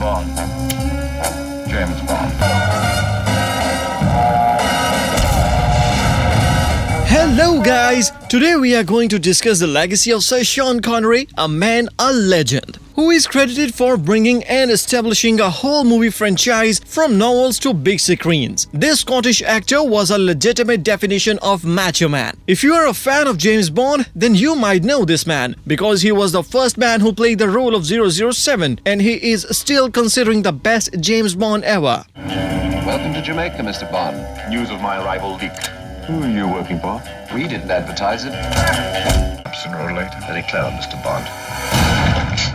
Bond. James Bond. Hello guys! Today we are going to discuss the legacy of Sir Sean Connery, a man, a legend, who is credited for bringing and establishing a whole movie franchise from novels to big screens. This Scottish actor was a legitimate definition of macho man. If you are a fan of James Bond, then you might know this man, because he was the first man who played the role of 007, and he is still considered the best James Bond ever. Welcome to Jamaica, Mr. Bond. News of my arrival leaked. Who are you working for? We didn't advertise it. Sooner or later. Very clever, Mr. Bond.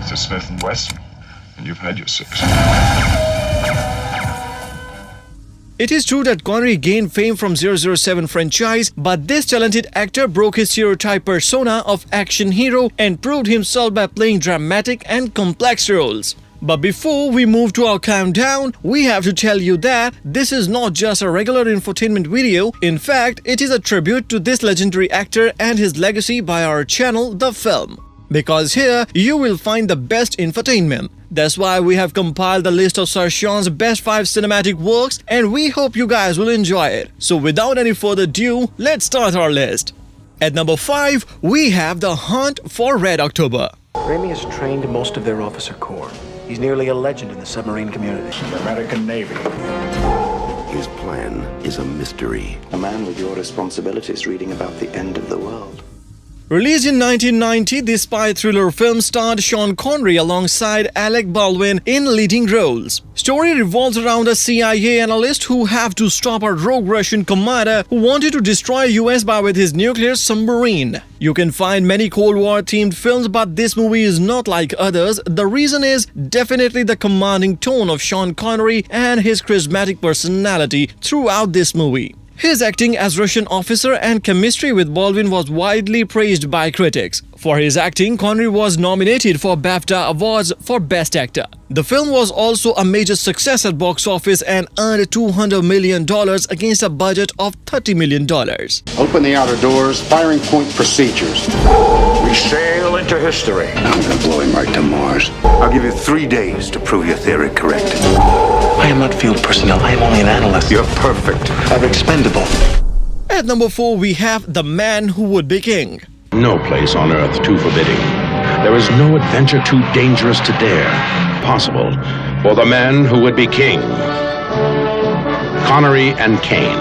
It's a Smith & Wesson, and you've had your six. It is true that Connery gained fame from 007 franchise, but this talented actor broke his stereotype persona of action hero and proved himself by playing dramatic and complex roles. But before we move to our countdown, we have to tell you that this is not just a regular infotainment video. In fact, it is a tribute to this legendary actor and his legacy by our channel, The Film. Because here, you will find the best infotainment. That's why we have compiled the list of Sir Sean's best 5 cinematic works, and we hope you guys will enjoy it. So without any further ado, let's start our list. At number 5, we have The Hunt for Red October. Ramey has trained most of their officer corps. He's nearly a legend in the submarine community. The American Navy. His plan is a mystery. A man with your responsibilities reading about the end of the world. Released in 1990, this spy thriller film starred Sean Connery alongside Alec Baldwin in leading roles. Story revolves around a CIA analyst who have to stop a rogue Russian commander who wanted to destroy US with his nuclear submarine. You can find many Cold War themed films, but this movie is not like others. The reason is definitely the commanding tone of Sean Connery and his charismatic personality throughout this movie. His acting as Russian officer and chemistry with Baldwin was widely praised by critics. For his acting, Connery was nominated for BAFTA Awards for Best Actor. The film was also a major success at box office and earned $200 million against a budget of $30 million. Open the outer doors, firing point procedures. We sail into history. I'm gonna blow him right to Mars. I'll give you 3 days to prove your theory correct. I am not field personnel. I am only an analyst. You're perfect. I'm expendable. At number 4, we have The Man Who Would Be King. No place on earth too forbidding. There is no adventure too dangerous to dare. Possible for the man who would be king. Connery and Kane.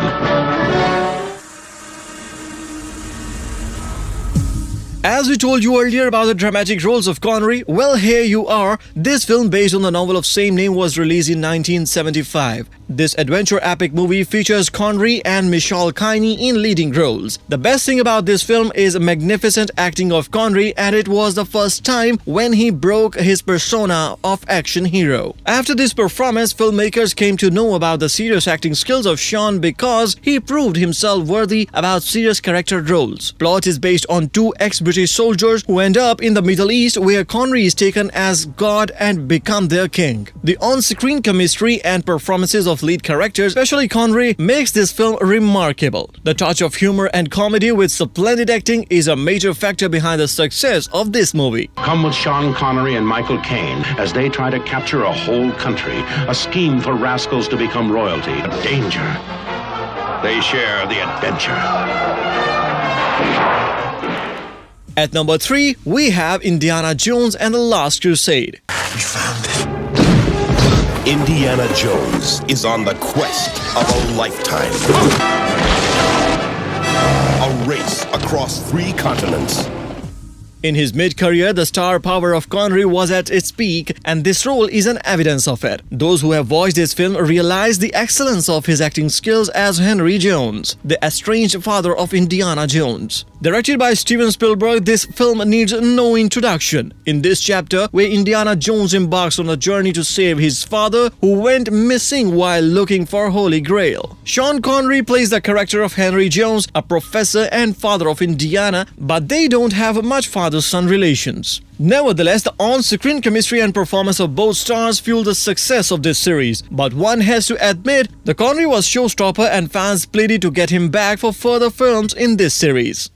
As we told you earlier about the dramatic roles of Connery, well, here you are. This film, based on the novel of same name, was released in 1975. This adventure epic movie features Connery and Michael Caine in leading roles. The best thing about this film is magnificent acting of Connery, and it was the first time when he broke his persona of action hero. After this performance, filmmakers came to know about the serious acting skills of Sean because he proved himself worthy about serious character roles. Plot is based on 2 ex-British soldiers who end up in the Middle East, where Connery is taken as God and become their king. The on-screen chemistry and performances of lead characters, especially Connery, makes this film remarkable. The touch of humor and comedy with splendid acting is a major factor behind the success of this movie. Come with Sean Connery and Michael Caine as they try to capture a whole country. A scheme for rascals to become royalty. A danger. They share the adventure. At number 3, we have Indiana Jones and the Last Crusade. We found it. Indiana Jones is on the quest of a lifetime. A race across 3 continents. In his mid-career, the star power of Connery was at its peak, and this role is an evidence of it. Those who have watched this film realize the excellence of his acting skills as Henry Jones, the estranged father of Indiana Jones. Directed by Steven Spielberg, this film needs no introduction. In this chapter, where Indiana Jones embarks on a journey to save his father, who went missing while looking for Holy Grail. Sean Connery plays the character of Henry Jones, a professor and father of Indiana, but they don't have much father-son relations. Nevertheless, the on-screen chemistry and performance of both stars fueled the success of this series. But one has to admit, the Connery was showstopper and fans pleaded to get him back for further films in this series.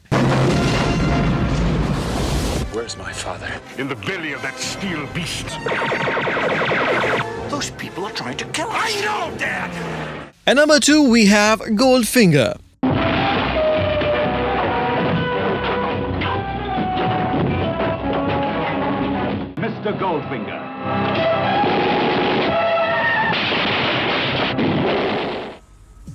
Where's my father? In the belly of that steel beast. trying to kill us. I know, Dad! At number 2, we have Goldfinger. Mr. Goldfinger.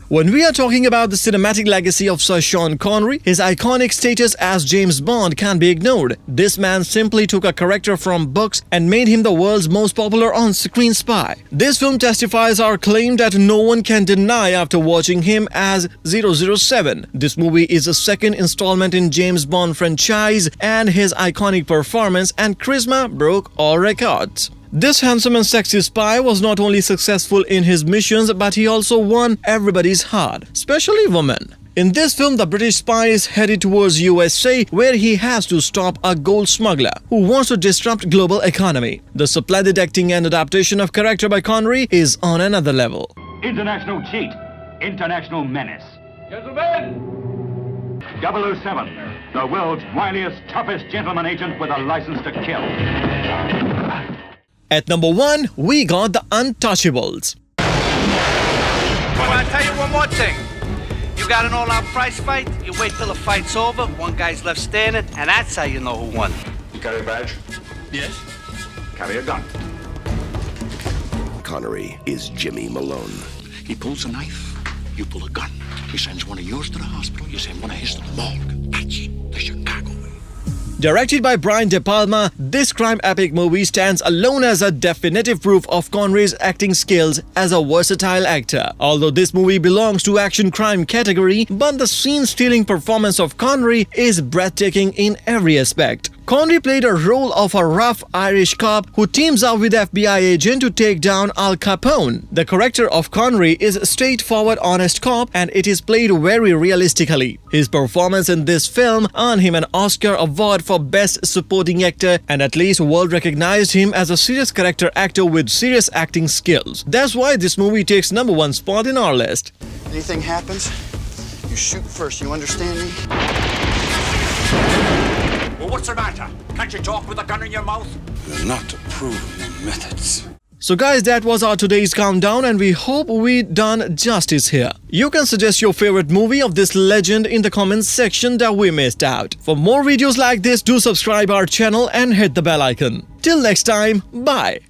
When we are talking about the cinematic legacy of Sir Sean Connery, his iconic status as James Bond can't be ignored. This man simply took a character from books and made him the world's most popular on-screen spy. This film testifies our claim that no one can deny after watching him as 007. This movie is the second installment in James Bond franchise, and his iconic performance and charisma broke all records. This handsome and sexy spy was not only successful in his missions, but he also won everybody's heart, especially women. In this film, the British spy is headed towards USA, where he has to stop a gold smuggler who wants to disrupt global economy. The splendid acting and adaptation of character by Connery is on another level. International cheat. International menace. Gentlemen! 007, the world's wiliest, toughest gentleman agent with a license to kill. At number 1, we got The Untouchables. Well, I'll tell you one more thing. You got an all-out prize fight, you wait till the fight's over, one guy's left standing, and that's how you know who won. You carry a badge? Yes? Carry a gun. Connery is Jimmy Malone. He pulls a knife, you pull a gun. He sends one of yours to the hospital, you send one of his to the morgue. That's the Chicago way. Directed by Brian De Palma, this crime epic movie stands alone as a definitive proof of Connery's acting skills as a versatile actor. Although this movie belongs to action crime category, but the scene-stealing performance of Connery is breathtaking in every aspect. Connery played a role of a rough Irish cop who teams up with FBI agent to take down Al Capone. The character of Connery is a straightforward, honest cop, and it is played very realistically. His performance in this film earned him an Oscar award for Best Supporting Actor, and at least world recognized him as a serious character actor with serious acting skills. That's why this movie takes number 1 spot in our list. Anything happens, you shoot first, you understand me? Well, what's the matter? Can't you talk with a gun in your mouth? You're not approving your methods. So guys, that was our today's countdown, and we hope we done justice here. You can suggest your favorite movie of this legend in the comments section that we missed out. For more videos like this, do subscribe our channel and hit the bell icon. Till next time, bye.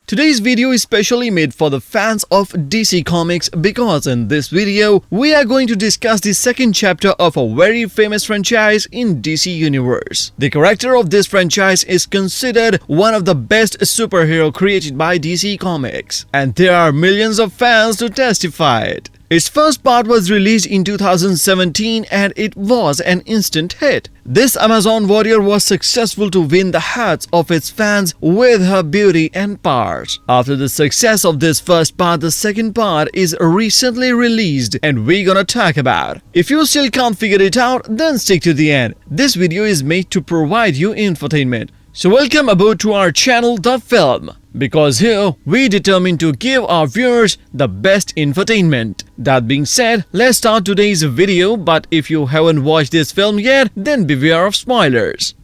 Today's video is specially made for the fans of DC Comics because in this video, we are going to discuss the second chapter of a very famous franchise in DC Universe. The character of this franchise is considered one of the best superhero created by DC Comics, and there are millions of fans to testify it. Its first part was released in 2017 and it was an instant hit. This Amazon warrior was successful to win the hearts of its fans with her beauty and powers. After the success of this first part, the second part is recently released and we're gonna talk about. If you still can't figure it out, then stick to the end. This video is made to provide you infotainment. So welcome aboard to our channel, The Film. Because here, we determine to give our viewers the best infotainment. That being said, let's start today's video, but if you haven't watched this film yet, then beware of spoilers.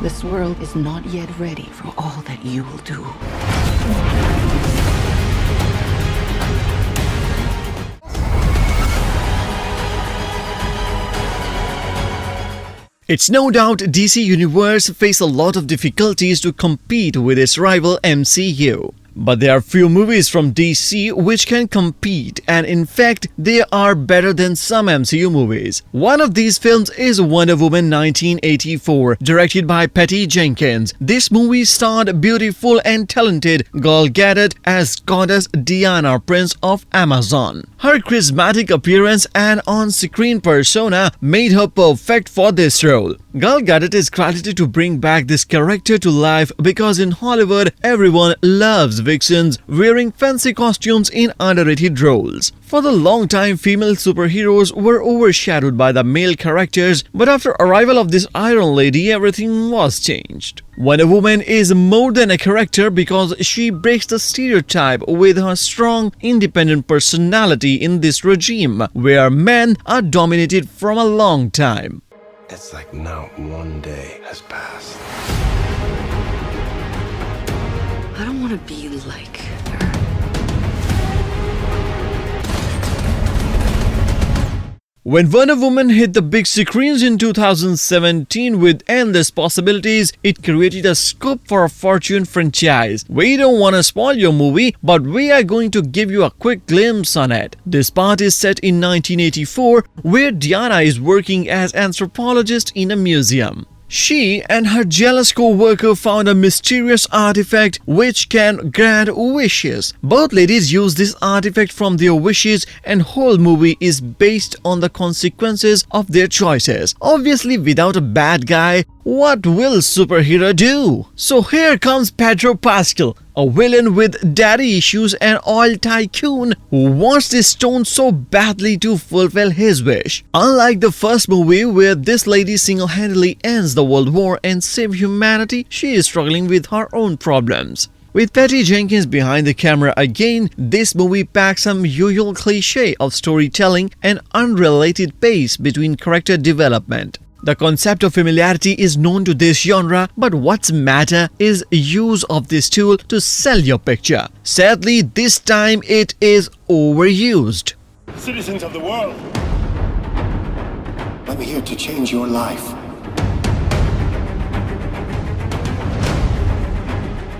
This world is not yet ready for all that you will do. It's no doubt DC Universe face a lot of difficulties to compete with its rival MCU. But there are few movies from DC which can compete, and in fact, they are better than some MCU movies. One of these films is Wonder Woman 1984, directed by Patty Jenkins. This movie starred beautiful and talented Gal Gadot as goddess Diana, Prince of Amazon. Her charismatic appearance and on-screen persona made her perfect for this role. Gal Gadot is credited to bring back this character to life because in Hollywood, everyone loves vixens wearing fancy costumes in underrated roles. For the long time, female superheroes were overshadowed by the male characters, but after arrival of this Iron Lady, everything was changed. Wonder Woman is more than a character because she breaks the stereotype with her strong, independent personality in this regime where men are dominated from a long time. It's like not one day has passed. I don't want to be like her. When Wonder Woman hit the big screens in 2017 with endless possibilities, it created a scope for a Fortune franchise. We don't want to spoil your movie, but we are going to give you a quick glimpse on it. This part is set in 1984, where Diana is working as anthropologist in a museum. She and her jealous co-worker found a mysterious artifact which can grant wishes. Both ladies use this artifact from their wishes and whole movie is based on the consequences of their choices. Obviously, without a bad guy, what will superhero do? So here comes Pedro Pascal, a villain with daddy issues and oil tycoon who wants this stone so badly to fulfill his wish. Unlike the first movie where this lady single-handedly ends the World War and saves humanity, she is struggling with her own problems. With Patty Jenkins behind the camera again, this movie packs some usual cliché of storytelling and unrelated pace between character development. The concept of familiarity is known to this genre, but what's matter is use of this tool to sell your picture. Sadly, this time it is overused. Citizens of the world, I'm here to change your life.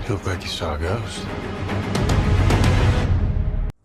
You look like you saw a ghost.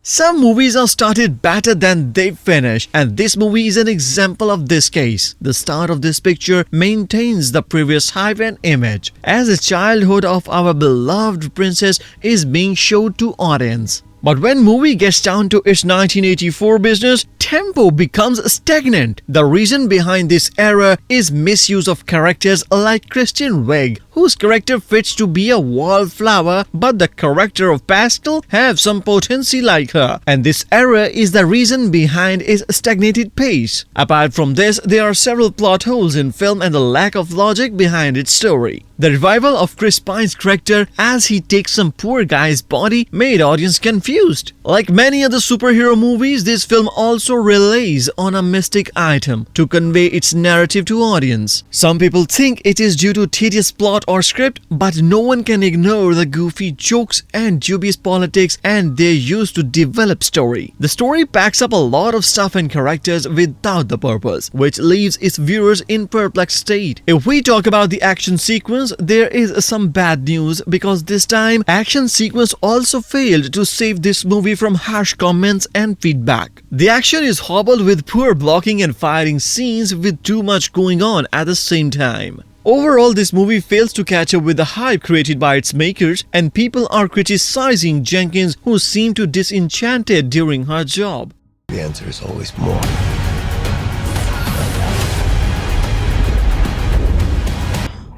Some movies are started better than they finish, and this movie is an example of this case. The start of this picture maintains the previous hype and image, as the childhood of our beloved princess is being showed to audience. But when movie gets down to its 1984 business, tempo becomes stagnant. The reason behind this error is misuse of characters like Kristen Wiig, whose character fits to be a wallflower, but the character of Pascal have some potency like her, and this error is the reason behind its stagnated pace. Apart from this, there are several plot holes in film and the lack of logic behind its story. The revival of Chris Pine's character as he takes some poor guy's body made audience confused. Like many other superhero movies, this film also relies on a mystic item to convey its narrative to audience. Some people think it is due to tedious plot or script, but no one can ignore the goofy jokes and dubious politics and their use to develop story. The story packs up a lot of stuff and characters without the purpose, which leaves its viewers in perplexed state. If we talk about the action sequence, there is some bad news because this time action sequence also failed to save this movie from harsh comments and feedback. The action is hobbled with poor blocking and firing scenes with too much going on at the same time. Overall, this movie fails to catch up with the hype created by its makers, and people are criticizing Jenkins, who seemed to disenchanted during her job. The answer is always more.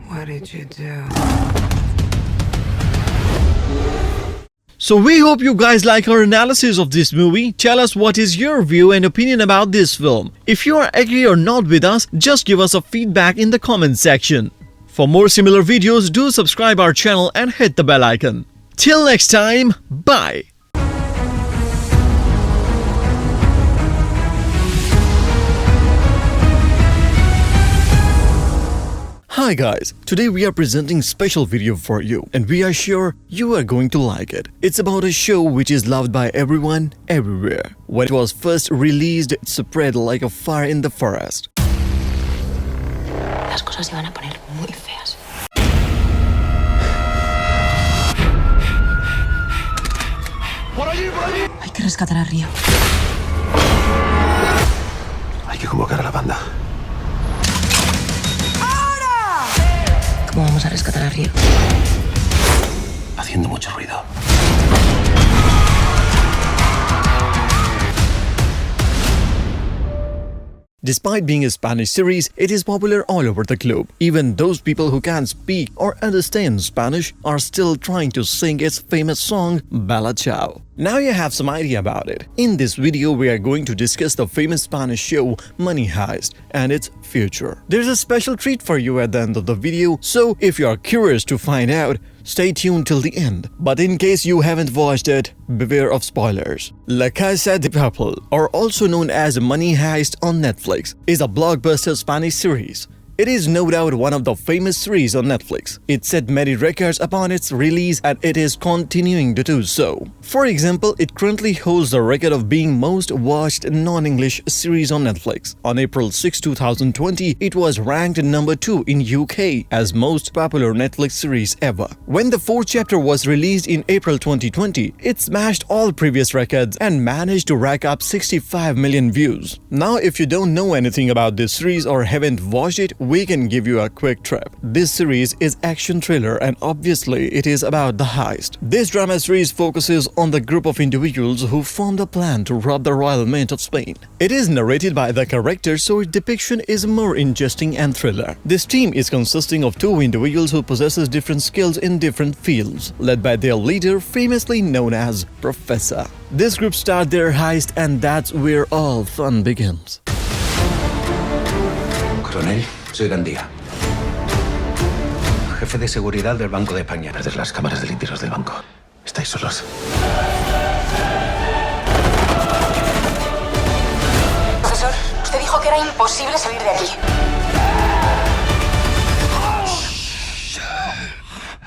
What did you do? So we hope you guys like our analysis of this movie. Tell us what is your view and opinion about this film. If you are agree or not with us, just give us a feedback in the comment section. For more similar videos, do subscribe our channel and hit the bell icon. Till next time, bye. Hi guys, today we are presenting special video for you and we are sure you are going to like it. It's about a show which is loved by everyone, everywhere. When it was first released, it spread like a fire in the forest. Las cosas se van a poner muy feas. Hay que rescatar a Río. Hay que convocar a la banda. ¿Cómo vamos a rescatar a Río? Haciendo mucho ruido. Despite being a Spanish series, it is popular all over the globe. Even those people who can't speak or understand Spanish are still trying to sing its famous song, Bella Ciao. Now you have some idea about it. In this video, we are going to discuss the famous Spanish show Money Heist and its future. There's a special treat for you at the end of the video, so if you are curious to find out, stay tuned till the end. But in case you haven't watched it, beware of spoilers. La Casa de Papel, or also known as Money Heist on Netflix, is a blockbuster Spanish series. It is no doubt one of the famous series on Netflix. It set many records upon its release and it is continuing to do so. For example, it currently holds the record of being most watched non-English series on Netflix. On April 6, 2020, it was ranked number 2 in UK as most popular Netflix series ever. When the 4th chapter was released in April 2020, it smashed all previous records and managed to rack up 65 million views. Now, if you don't know anything about this series or haven't watched it, we can give you a quick trip. This series is action thriller and obviously it is about the heist. This drama series focuses on the group of individuals who formed a plan to rob the Royal Mint of Spain. It is narrated by the characters, so its depiction is more interesting and thriller. This team is consisting of 2 individuals who possesses different skills in different fields, led by their leader, famously known as Professor. This group start their heist and that's where all fun begins. Coronel, soy Gandía. Jefe de seguridad del Banco de España. Desde las cámaras de limpios del banco. Estáis solos. Profesor, usted dijo que era imposible salir de aquí.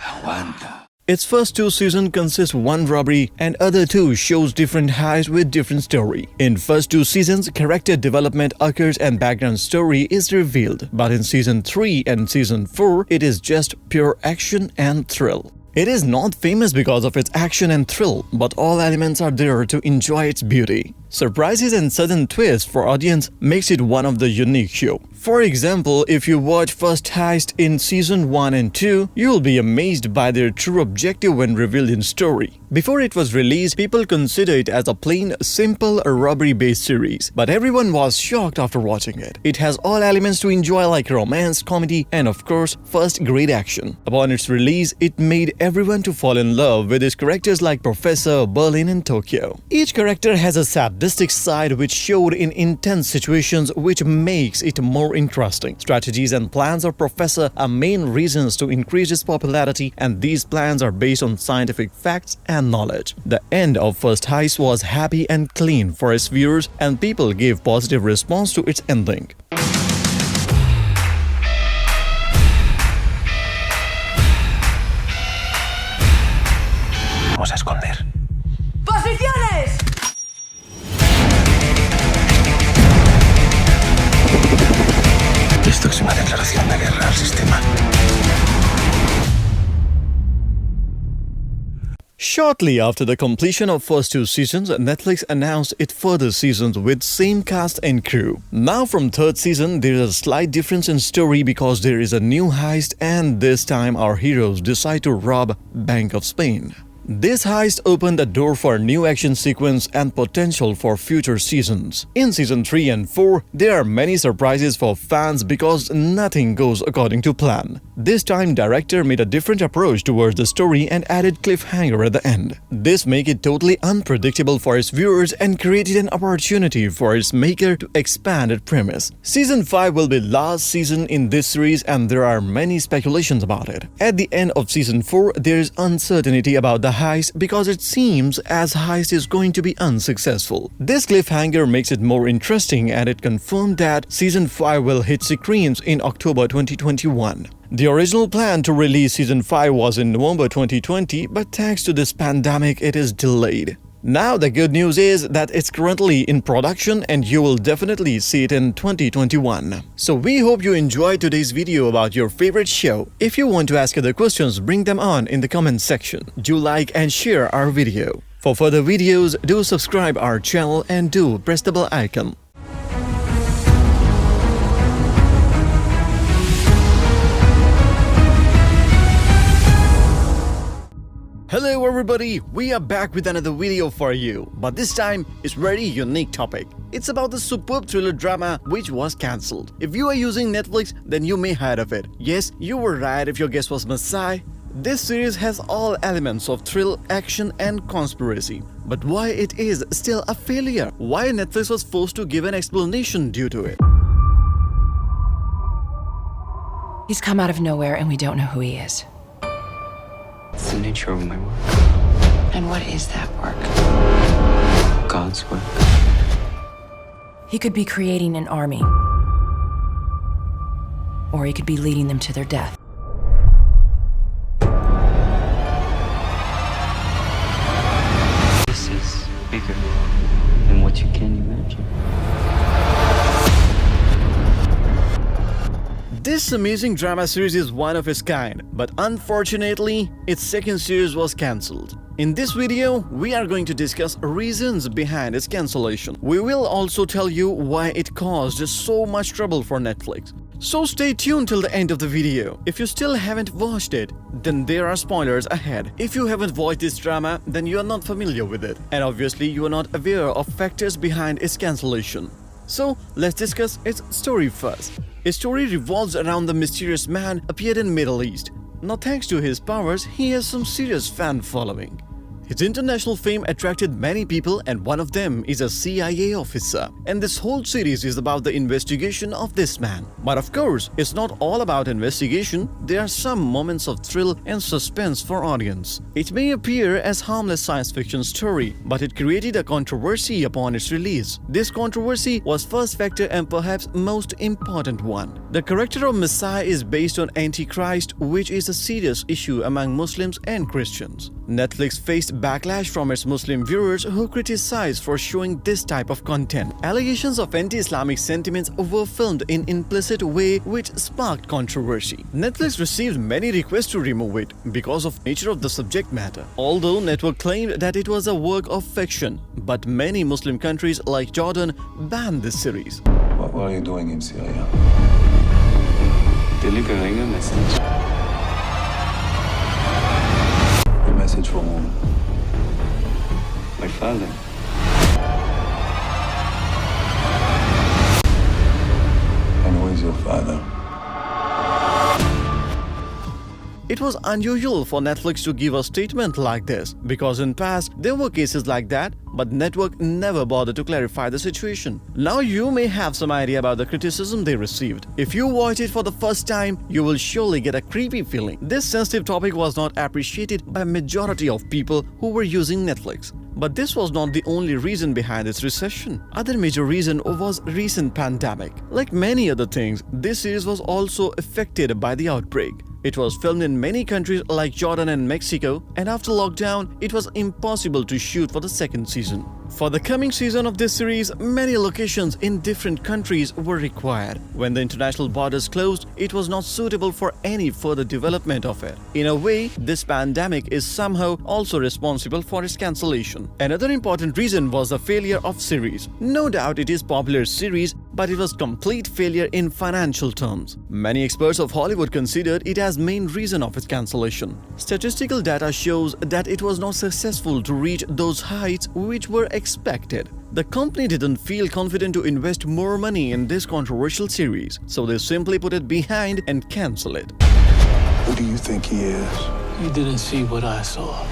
Aguanta. Its first 2 seasons consist one robbery and other 2 shows different heists with different story. In first 2 seasons, character development occurs and background story is revealed, but in season 3 and season 4, it is just pure action and thrill. It is not famous because of its action and thrill, but all elements are there to enjoy its beauty. Surprises and sudden twists for audience makes it one of the unique show. For example, if you watch first heist in season 1 and 2, you will be amazed by their true objective when revealed in story. Before it was released, people considered it as a plain, simple robbery-based series, but everyone was shocked after watching it. It has all elements to enjoy like romance, comedy, and of course, first great action. Upon its release, it made everyone to fall in love with its characters like Professor, Berlin, and Tokyo. Each character has a sadistic side which showed in intense situations, which makes it more interesting. Strategies and plans of Professor are main reasons to increase his popularity, and these plans are based on scientific facts and knowledge. The end of first heist was happy and clean for its viewers, and people gave positive response to its ending. Vamos a esconder. ¡Posiciones! Esto es una declaración de guerra al sistema. Shortly after the completion of first 2 seasons, Netflix announced its further seasons with same cast and crew. Now from 3rd season, there is a slight difference in story because there is a new heist and this time our heroes decide to rob Bank of Spain. This heist opened the door for a new action sequence and potential for future seasons. In season 3 and 4, there are many surprises for fans because nothing goes according to plan. This time, director made a different approach towards the story and added cliffhanger at the end. This made it totally unpredictable for its viewers and created an opportunity for its maker to expand its premise. Season 5 will be last season in this series and there are many speculations about it. At the end of season 4, there is uncertainty about the heist because it seems as heist is going to be unsuccessful. This cliffhanger makes it more interesting and it confirmed that season 5 will hit screens in October 2021. The original plan to release season 5 was in November 2020, but thanks to this pandemic, it is delayed. Now the good news is that it's currently in production and you will definitely see it in 2021. So we hope you enjoyed today's video about your favorite show. If you want to ask other questions, bring them on in the comment section. Do like and share our video. For further videos, do subscribe our channel and do press the bell icon. Hello everybody, we are back with another video for you, but this time it's very unique topic. It's about the superb thriller drama which was cancelled. If you are using Netflix, then you may heard of it. Yes, you were right if your guess was Messiah. This series has all elements of thrill, action and conspiracy. But why it is still a failure? Why Netflix was forced to give an explanation due to it? He's come out of nowhere and we don't know who he is. It's the nature of my work. And what is that work? God's work. He could be creating an army. Or he could be leading them to their death. This is bigger than what you can imagine. This amazing drama series is one of its kind, but unfortunately, its second series was cancelled. In this video, we are going to discuss reasons behind its cancellation. We will also tell you why it caused so much trouble for Netflix. So stay tuned till the end of the video. If you still haven't watched it, then there are spoilers ahead. If you haven't watched this drama, then you are not familiar with it. And obviously, you are not aware of factors behind its cancellation. So let's discuss its story first. Its story revolves around the mysterious man appeared in Middle East. Now thanks to his powers, he has some serious fan following. His international fame attracted many people and one of them is a CIA officer. And this whole series is about the investigation of this man. But of course, it's not all about investigation. There are some moments of thrill and suspense for audience. It may appear as harmless science fiction story, but it created a controversy upon its release. This controversy was first factor and perhaps most important one. The character of Messiah is based on Antichrist, which is a serious issue among Muslims and Christians. Netflix faced backlash from its Muslim viewers who criticized for showing this type of content. Allegations of anti-Islamic sentiments were filmed in implicit way which sparked controversy. Netflix received many requests to remove it because of nature of the subject matter. Although network claimed that it was a work of fiction, but many Muslim countries like Jordan banned this series. What were you doing in Syria? Delivering a message. A message for whom? My father. And who is your father? It was unusual for Netflix to give a statement like this because in past there were cases like that, but network never bothered to clarify the situation. Now you may have some idea about the criticism they received. If you watch it for the first time, you will surely get a creepy feeling. This sensitive topic was not appreciated by a majority of people who were using Netflix. But this was not the only reason behind its recession. Other major reason was recent pandemic. Like many other things, this series was also affected by the outbreak. It was filmed in many countries like Jordan and Mexico, and after lockdown, it was impossible to shoot for the second season. For the coming season of this series, many locations in different countries were required. When the international borders closed, it was not suitable for any further development of it. In a way, this pandemic is somehow also responsible for its cancellation. Another important reason was the failure of series. No doubt it is popular series, but it was complete failure in financial terms. Many experts of Hollywood considered it as main reason of its cancellation. Statistical data shows that it was not successful to reach those heights which were expected. The company didn't feel confident to invest more money in this controversial series, so they simply put it behind and cancel it. Who do you think he is? You didn't see what I saw.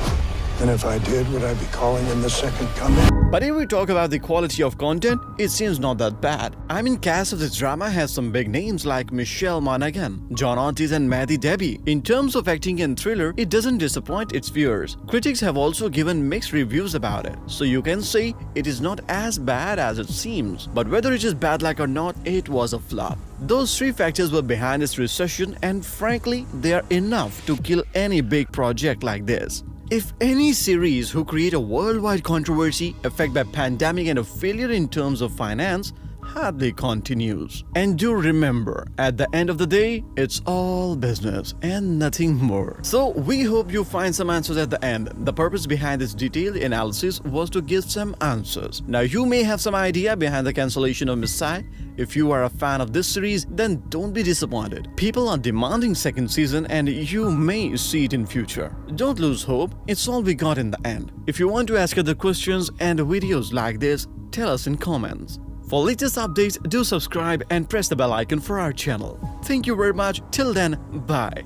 And if I did, would I be calling him the second coming? But if we talk about the quality of content, it seems not that bad. I mean, cast of this drama has some big names like Michelle Monaghan, John Ortiz and Maddie Debbie. In terms of acting and thriller, it doesn't disappoint its viewers. Critics have also given mixed reviews about it, so you can say it is not as bad as it seems. But whether it is bad luck or not, it was a flop. Those three factors were behind its recession, and frankly, they are enough to kill any big project like this. If any series who create a worldwide controversy affected by pandemic and a failure in terms of finance hardly continues. And do remember, at the end of the day, it's all business and nothing more. So we hope you find some answers at the end. The purpose behind this detailed analysis was to give some answers. Now you may have some idea behind the cancellation of Messiah. If you are a fan of this series, then don't be disappointed. People are demanding second season and you may see it in future. Don't lose hope, it's all we got in the end. If you want to ask other questions and videos like this, tell us in comments. For latest updates, do subscribe and press the bell icon for our channel. Thank you very much. Till then, bye.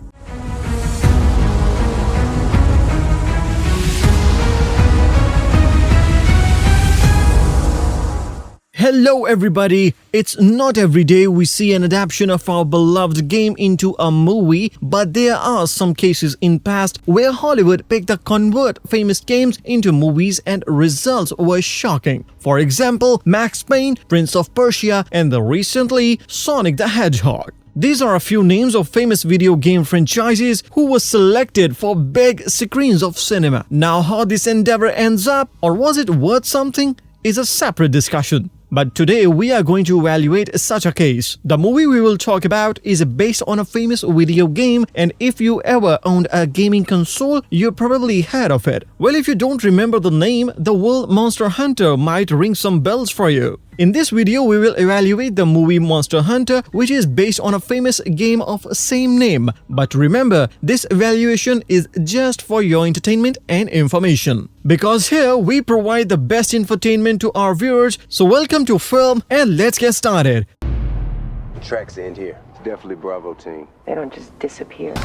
Hello everybody! It's not every day we see an adaptation of our beloved game into a movie, but there are some cases in past where Hollywood picked to convert famous games into movies and results were shocking. For example, Max Payne, Prince of Persia, and the recently Sonic the Hedgehog. These are a few names of famous video game franchises who were selected for big screens of cinema. Now how this endeavor ends up, or was it worth something, is a separate discussion. But today we are going to evaluate such a case. The movie we will talk about is based on a famous video game, and if you ever owned a gaming console, you probably heard of it. Well, if you don't remember the name, the word Monster Hunter might ring some bells for you. In this video, we will evaluate the movie Monster Hunter, which is based on a famous game of same name. But remember, this evaluation is just for your entertainment and information. Because here, we provide the best infotainment to our viewers. So welcome to Film, and let's get started. The tracks end here. It's definitely Bravo team. They don't just disappear. Move!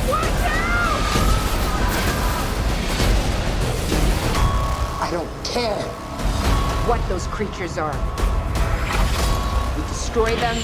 Watch out! I don't care what those creatures are. We destroy them.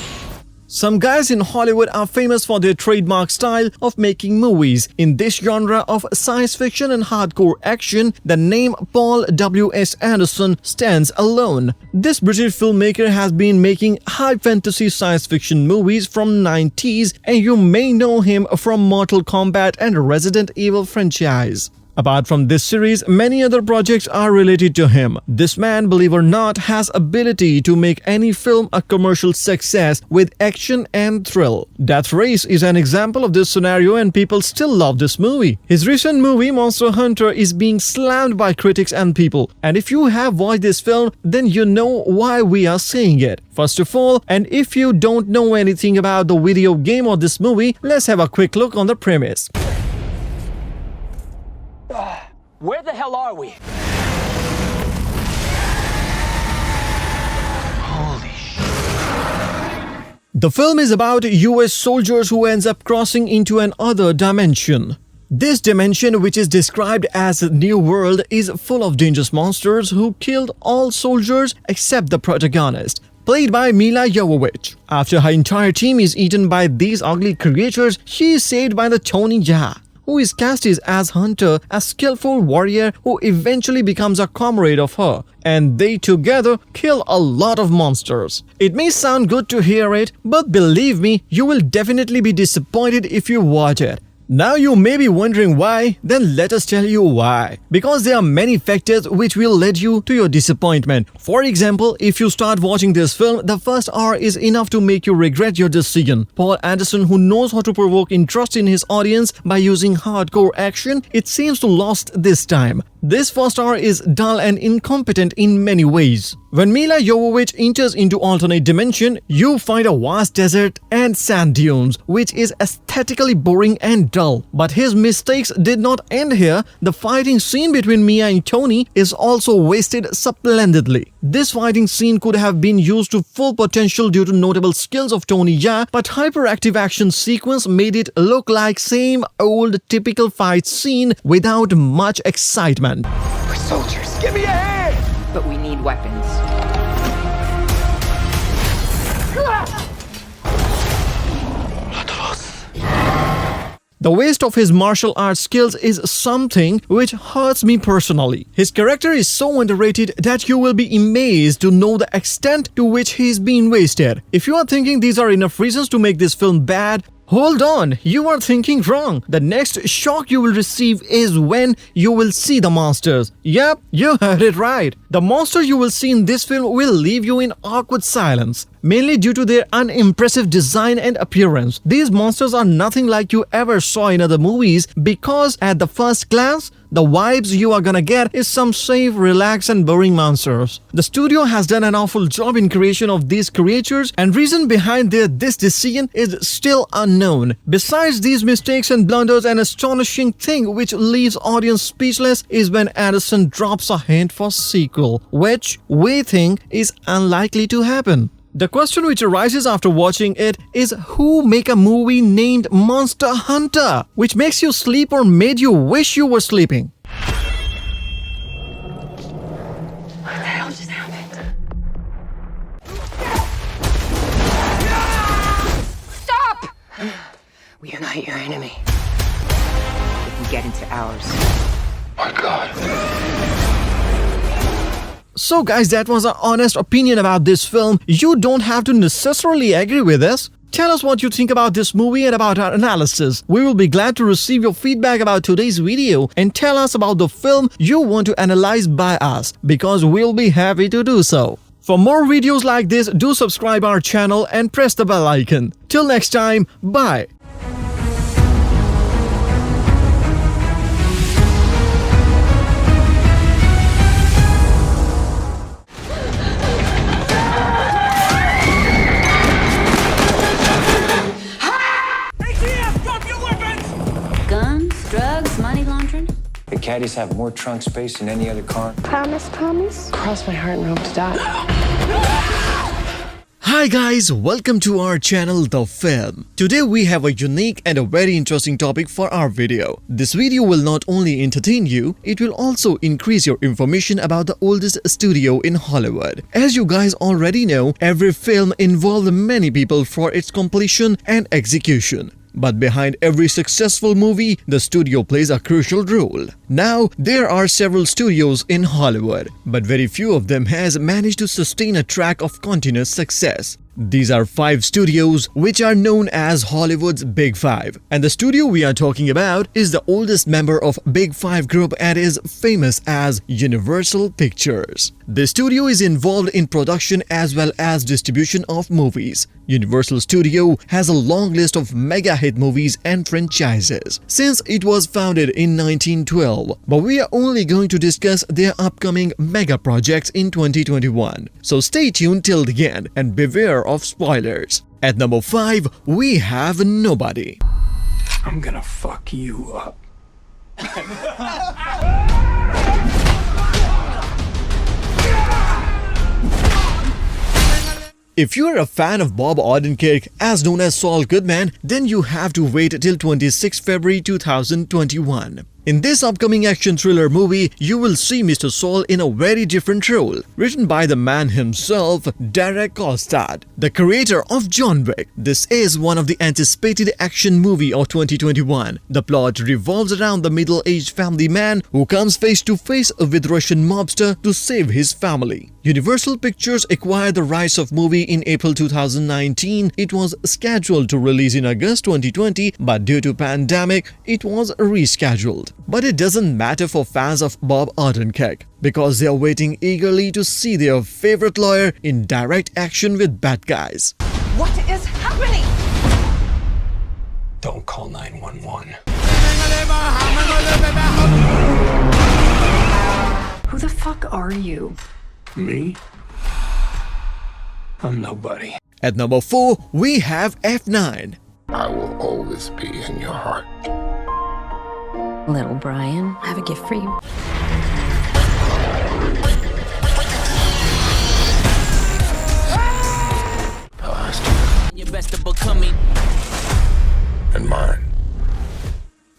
Some guys in Hollywood are famous for their trademark style of making movies. In this genre of science fiction and hardcore action, the name Paul W.S. Anderson stands alone. This British filmmaker has been making high fantasy science fiction movies from 90s, and you may know him from Mortal Kombat and Resident Evil franchise. Apart from this series, many other projects are related to him. This man, believe or not, has ability to make any film a commercial success with action and thrill. Death Race is an example of this scenario, and people still love this movie. His recent movie Monster Hunter is being slammed by critics and people. And if you have watched this film, then you know why we are saying it. First of all, and if you don't know anything about the video game or this movie, let's have a quick look on the premise. Where the hell are we? Holy shit. The film is about US soldiers who ends up crossing into another dimension. This dimension, which is described as New World, is full of dangerous monsters who killed all soldiers except the protagonist, played by Mila Jovovich. After her entire team is eaten by these ugly creatures, she is saved by the Tony Jaa, who is cast as Hunter, a skillful warrior who eventually becomes a comrade of her, and they together kill a lot of monsters. It may sound good to hear it, but believe me, you will definitely be disappointed if you watch it. Now you may be wondering why, then let us tell you why. Because there are many factors which will lead you to your disappointment. For example, if you start watching this film, the first hour is enough to make you regret your decision. Paul Anderson, who knows how to provoke interest in his audience by using hardcore action, it seems to lost this time. This first hour is dull and incompetent in many ways. When Mila Jovovich enters into alternate dimension, you find a vast desert and sand dunes, which is aesthetically boring and dull. But his mistakes did not end here. The fighting scene between Mia and Tony is also wasted splendidly. This fighting scene could have been used to full potential due to notable skills of Tony Jaa, but hyperactive action sequence made it look like same old typical fight scene without much excitement. We're soldiers. Give me a hand! But we need weapons. The waste of his martial arts skills is something which hurts me personally. His character is so underrated that you will be amazed to know the extent to which he is being wasted. If you are thinking these are enough reasons to make this film bad, hold on, you are thinking wrong. The next shock you will receive is when you will see the monsters. Yep, you heard it right. The monsters you will see in this film will leave you in awkward silence, mainly due to their unimpressive design and appearance. These monsters are nothing like you ever saw in other movies because at the first glance, The vibes you are gonna get is some safe, relaxed and boring monsters. The studio has done an awful job in creation of these creatures, and reason behind this decision is still unknown. Besides these mistakes and blunders, an astonishing thing which leaves audience speechless is when Anderson drops a hint for sequel, which we think is unlikely to happen. The question which arises after watching it is who make a movie named Monster Hunter, which makes you sleep or made you wish you were sleeping? What the hell just happened? Stop! We are not your enemy. We can get into ours. My God. So guys, that was our honest opinion about this film. You don't have to necessarily agree with us. Tell us what you think about this movie and about our analysis. We will be glad to receive your feedback about today's video and tell us about the film you want to analyze by us, because we'll be happy to do so. For more videos like this, do subscribe our channel and press the bell icon. Till next time, bye. Drugs, money laundering. The caddies have more trunk space than any other car. Promise, promise. Cross my heart and hope to die. Hi guys, welcome to our channel The Film. Today we have a unique and a very interesting topic for our video. This video will not only entertain you, it will also increase your information about the oldest studio in Hollywood. As you guys already know, every film involved many people for its completion and execution. But behind every successful movie, the studio plays a crucial role. Now, there are several studios in Hollywood, but very few of them has managed to sustain a track of continuous success. These are 5 studios which are known as Hollywood's Big Five, and the studio we are talking about is the oldest member of Big Five group and is famous as Universal Pictures. The studio is involved in production as well as distribution of movies. Universal Studio has a long list of mega hit movies and franchises since it was founded in 1912, but we are only going to discuss their upcoming mega projects in 2021. So stay tuned till the end and beware of spoilers. At number 5, we have Nobody. I'm gonna fuck you up. If you are a fan of Bob Odenkirk, as known as Saul Goodman, then you have to wait till 26 February 2021. In this upcoming action thriller movie, you will see Mr. Saul in a very different role, written by the man himself, Derek Kolstad, the creator of John Wick. This is one of the anticipated action movie of 2021. The plot revolves around the middle-aged family man who comes face to face with Russian mobster to save his family. Universal Pictures acquired the rights of movie in April 2019. It was scheduled to release in August 2020, but due to pandemic, it was rescheduled. But it doesn't matter for fans of Bob Odenkirk, because they are waiting eagerly to see their favorite lawyer in direct action with bad guys. What is happening? Don't call 911. Who the fuck are you? Me? I'm nobody. At number 4, we have F9. I will always be in your heart. Little Brian, I have a gift for you. Your best of becoming. And mine.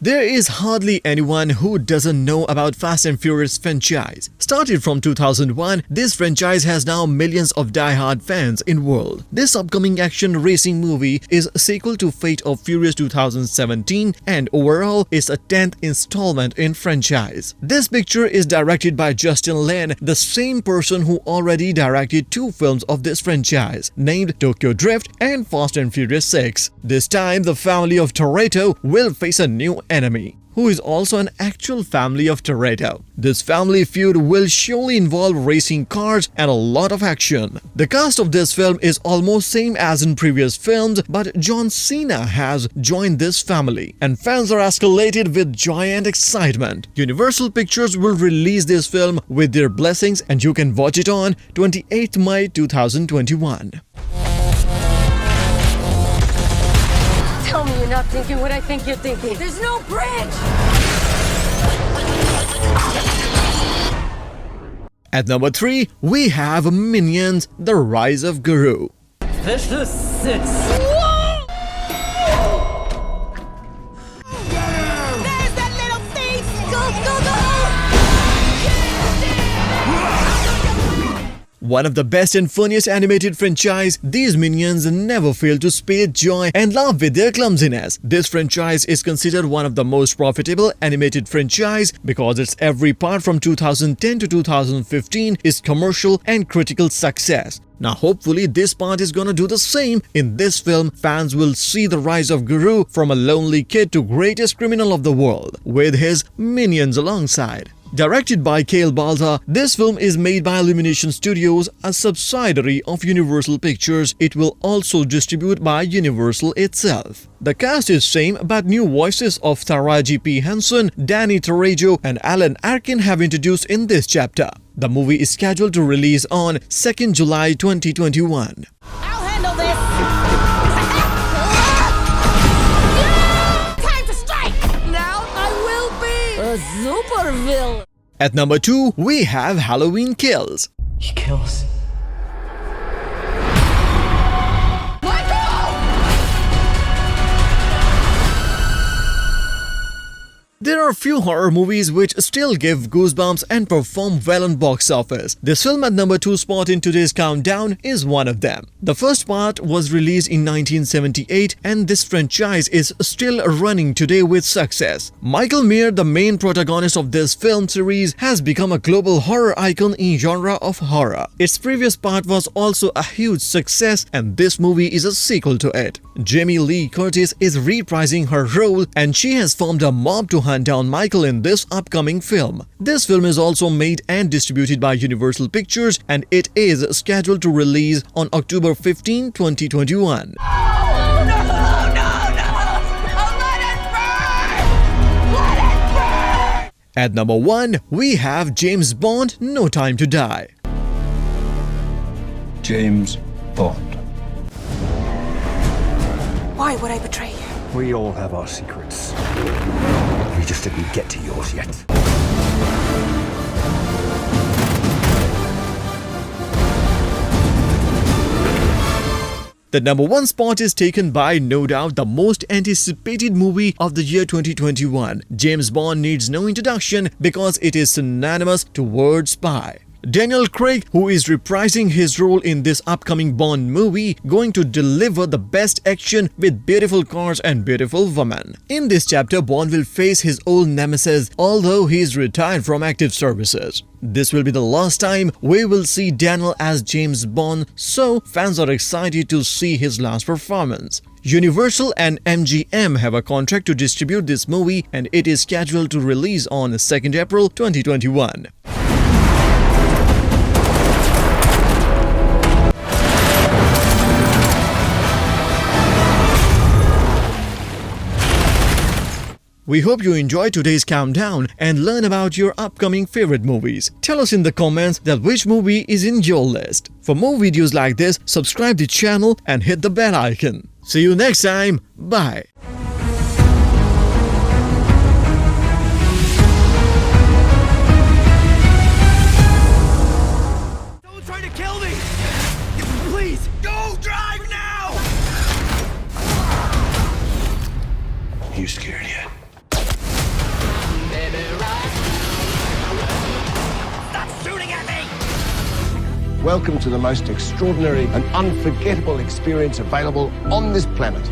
There is hardly anyone who doesn't know about Fast and Furious franchise. Started from 2001, this franchise has now millions of die-hard fans in world. This upcoming action racing movie is a sequel to Fate of Furious 2017 and overall is a 10th installment in franchise. This picture is directed by Justin Lin, the same person who already directed 2 films of this franchise, named Tokyo Drift and Fast and Furious 6. This time, the family of Toretto will face a new enemy. who is also an actual family of Toretto. This family feud will surely involve racing cars and a lot of action. The cast of this film is almost same as in previous films, but John Cena has joined this family, and fans are escalated with joy and excitement. Universal Pictures will release this film with their blessings, and you can watch it on 28th May 2021. Tell me you're not thinking what I think you're thinking. There's no bridge! At number 3, we have Minions: The Rise of Guru. Vicious Six. One of the best and funniest animated franchise, these minions never fail to spread joy and laugh with their clumsiness. This franchise is considered one of the most profitable animated franchise because its every part from 2010 to 2015 is commercial and critical success. Now hopefully this part is gonna do the same. In this film, fans will see the rise of Guru from a lonely kid to greatest criminal of the world, with his minions alongside. Directed by Cale Balta, this film is made by Illumination Studios, a subsidiary of Universal Pictures. It will also distribute by Universal itself. The cast is same, but new voices of Taraji P. Henson, Danny Trejo, and Alan Arkin have introduced in this chapter. The movie is scheduled to release on 2nd July 2021. I'll handle this! Time to strike! Now I will be a super villain! At number 2, we have Halloween Kills. He kills. There are few horror movies which still give goosebumps and perform well on box office. This film at number 2 spot in today's countdown is one of them. The first part was released in 1978 and this franchise is still running today with success. Michael Meyer, the main protagonist of this film series, has become a global horror icon in genre of horror. Its previous part was also a huge success and this movie is a sequel to it. Jamie Lee Curtis is reprising her role and she has formed a mob to hunt down Michael in this upcoming film. This film is also made and distributed by Universal Pictures and it is scheduled to release on October 15, 2021. At number 1, we have James Bond: No Time to Die. James Bond. Why would I betray you? We all have our secrets. We just didn't get to yours yet. The number 1 spot is taken by no doubt the most anticipated movie of the year 2021. James Bond needs no introduction because it is synonymous to word spy. Daniel Craig, who is reprising his role in this upcoming Bond movie, going to deliver the best action with beautiful cars and beautiful women. In this chapter, Bond will face his old nemesis, although he is retired from active services. This will be the last time we will see Daniel as James Bond, so fans are excited to see his last performance. Universal and MGM have a contract to distribute this movie and it is scheduled to release on 2nd April 2021. We hope you enjoyed today's countdown and learn about your upcoming favorite movies. Tell us in the comments that which movie is in your list. For more videos like this, subscribe the channel and hit the bell icon. See you next time. Bye. Don't try to kill me! Please, go drive now! You scared yet? Welcome to the most extraordinary and unforgettable experience available on this planet.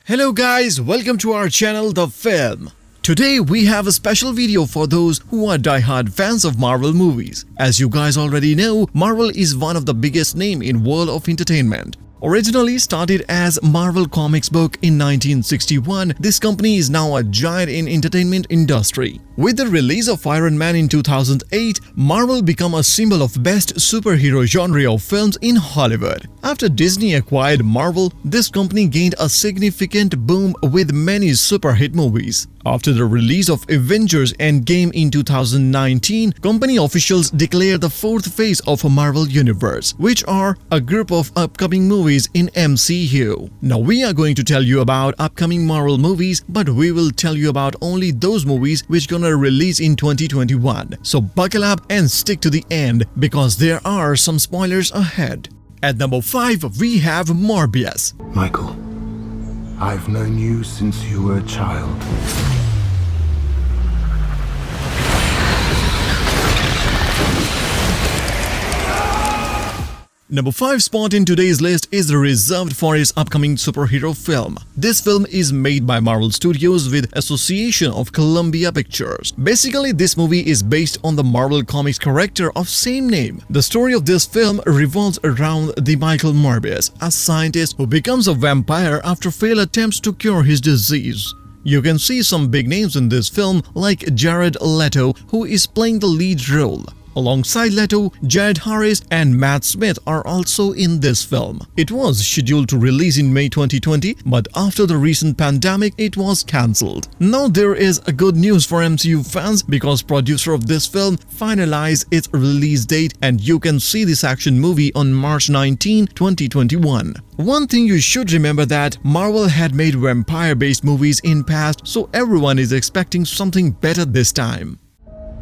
Hello guys, welcome to our channel The Film. Today we have a special video for those who are die-hard fans of Marvel movies. As you guys already know, Marvel is one of the biggest names in world of entertainment. Originally started as Marvel Comics book in 1961, this company is now a giant in entertainment industry. With the release of Iron Man in 2008, Marvel became a symbol of best superhero genre of films in Hollywood. After Disney acquired Marvel, this company gained a significant boom with many super hit movies. After the release of Avengers Endgame in 2019, company officials declared the fourth phase of a Marvel Universe, which are a group of upcoming movies in MCU. Now we are going to tell you about upcoming Marvel movies, but we will tell you about only those movies which gonna release in 2021. So buckle up and stick to the end because there are some spoilers ahead. At number 5, we have Morbius. Michael, I've known you since you were a child. Number 5 spot in today's list is reserved for his upcoming superhero film. This film is made by Marvel Studios with association of Columbia Pictures. Basically, this movie is based on the Marvel Comics character of same name. The story of this film revolves around the Michael Morbius, a scientist who becomes a vampire after failed attempts to cure his disease. You can see some big names in this film like Jared Leto, who is playing the lead role. Alongside Leto, Jared Harris and Matt Smith are also in this film. It was scheduled to release in May 2020, but after the recent pandemic, it was cancelled. Now there is a good news for MCU fans because producer of this film finalized its release date and you can see this action movie on March 19, 2021. One thing you should remember that Marvel had made vampire-based movies in past, so everyone is expecting something better this time.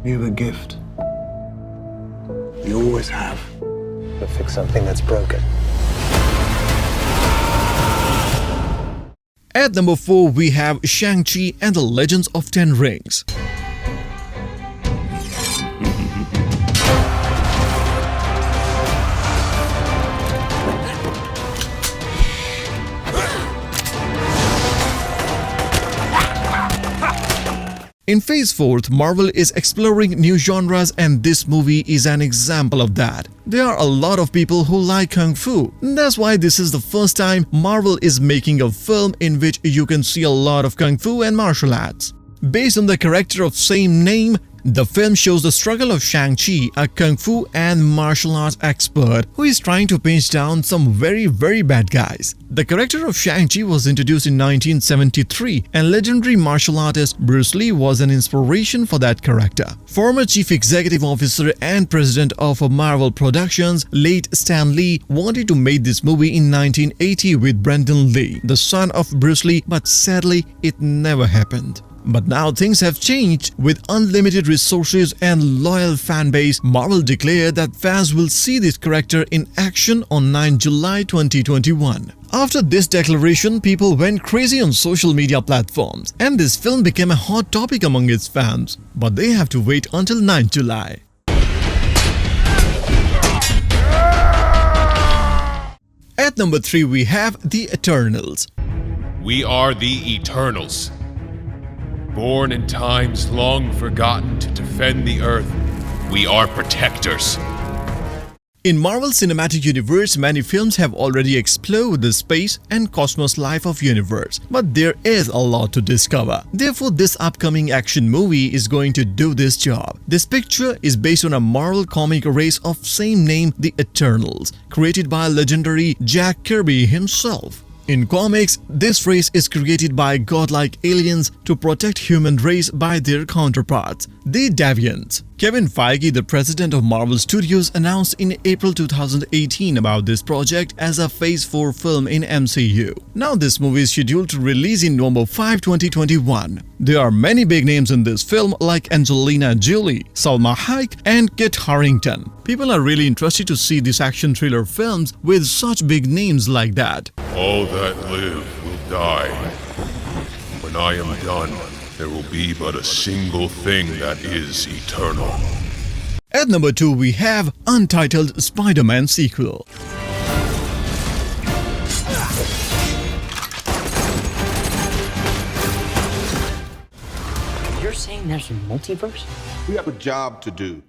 You have a gift. You always have. To fix something that's broken. At number 4, we have Shang-Chi and the Legends of Ten Rings. In Phase 4, Marvel is exploring new genres and this movie is an example of that. There are a lot of people who like Kung Fu. That's why this is the first time Marvel is making a film in which you can see a lot of Kung Fu and martial arts. Based on the character of same name, the film shows the struggle of Shang-Chi, a Kung Fu and martial arts expert who is trying to pinch down some very bad guys. The character of Shang-Chi was introduced in 1973 and legendary martial artist Bruce Lee was an inspiration for that character. Former Chief Executive Officer and President of Marvel Productions, late Stan Lee, wanted to make this movie in 1980 with Brandon Lee, the son of Bruce Lee, but sadly it never happened. But now things have changed. With unlimited resources and loyal fan base, Marvel declared that fans will see this character in action on 9 July 2021. After this declaration, people went crazy on social media platforms and this film became a hot topic among its fans. But they have to wait until 9 July. At number 3, we have The Eternals. We are the Eternals. Born in times long forgotten to defend the Earth, we are protectors. In Marvel Cinematic Universe, many films have already explored the space and cosmos life of universe, but there is a lot to discover. Therefore, this upcoming action movie is going to do this job. This picture is based on a Marvel comic race of same name, the Eternals, created by legendary Jack Kirby himself. In comics, this race is created by godlike aliens to protect human race by their counterparts, the Deviants. Kevin Feige, the president of Marvel Studios, announced in April 2018 about this project as a Phase 4 film in MCU. Now this movie is scheduled to release in November 5, 2021. There are many big names in this film like Angelina Jolie, Salma Hayek and Kit Harington. People are really interested to see these action thriller films with such big names like that. All that live will die. When I am done, there will be but a single thing that is eternal. At number 2, we have untitled Spider-Man sequel. saying there's a multiverse? We have a job to do.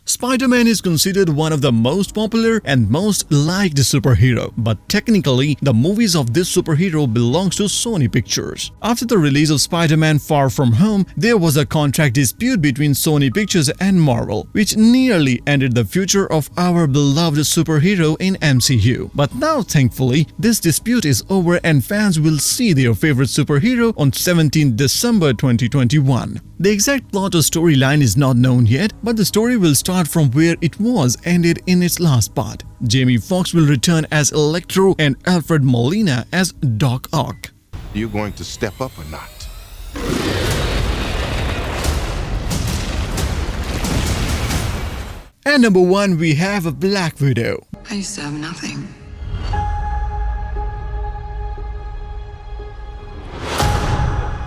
Spider-Man is considered one of the most popular and most liked superhero, but technically, the movies of this superhero belongs to Sony Pictures. After the release of Spider-Man Far From Home, there was a contract dispute between Sony Pictures and Marvel, which nearly ended the future of our beloved superhero in MCU. But now, thankfully, this dispute is over and fans will see their favorite superhero on 17 December 2021. The exact plot or storyline is not known yet, but the story will start from where it was ended in its last part. Jamie Foxx will return as Electro and Alfred Molina as Doc Ock. You going to step up or not? And number 1, we have Black Widow. I used to have nothing.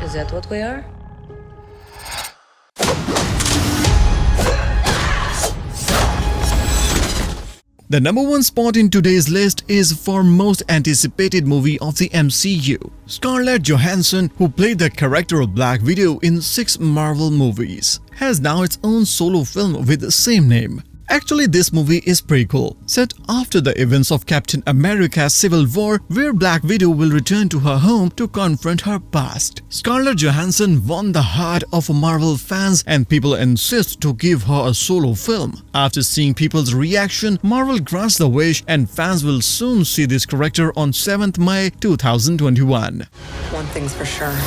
Is that what we are? The number 1 spot in today's list is for most anticipated movie of the MCU. Scarlett Johansson, who played the character of Black Widow in 6 Marvel movies, has now its own solo film with the same name. Actually, this movie is pretty cool, set after the events of Captain America's Civil War, where Black Widow will return to her home to confront her past. Scarlett Johansson won the heart of Marvel fans and people insist to give her a solo film. After seeing people's reaction, Marvel grants the wish and fans will soon see this character on 7th May 2021. One thing's for sure.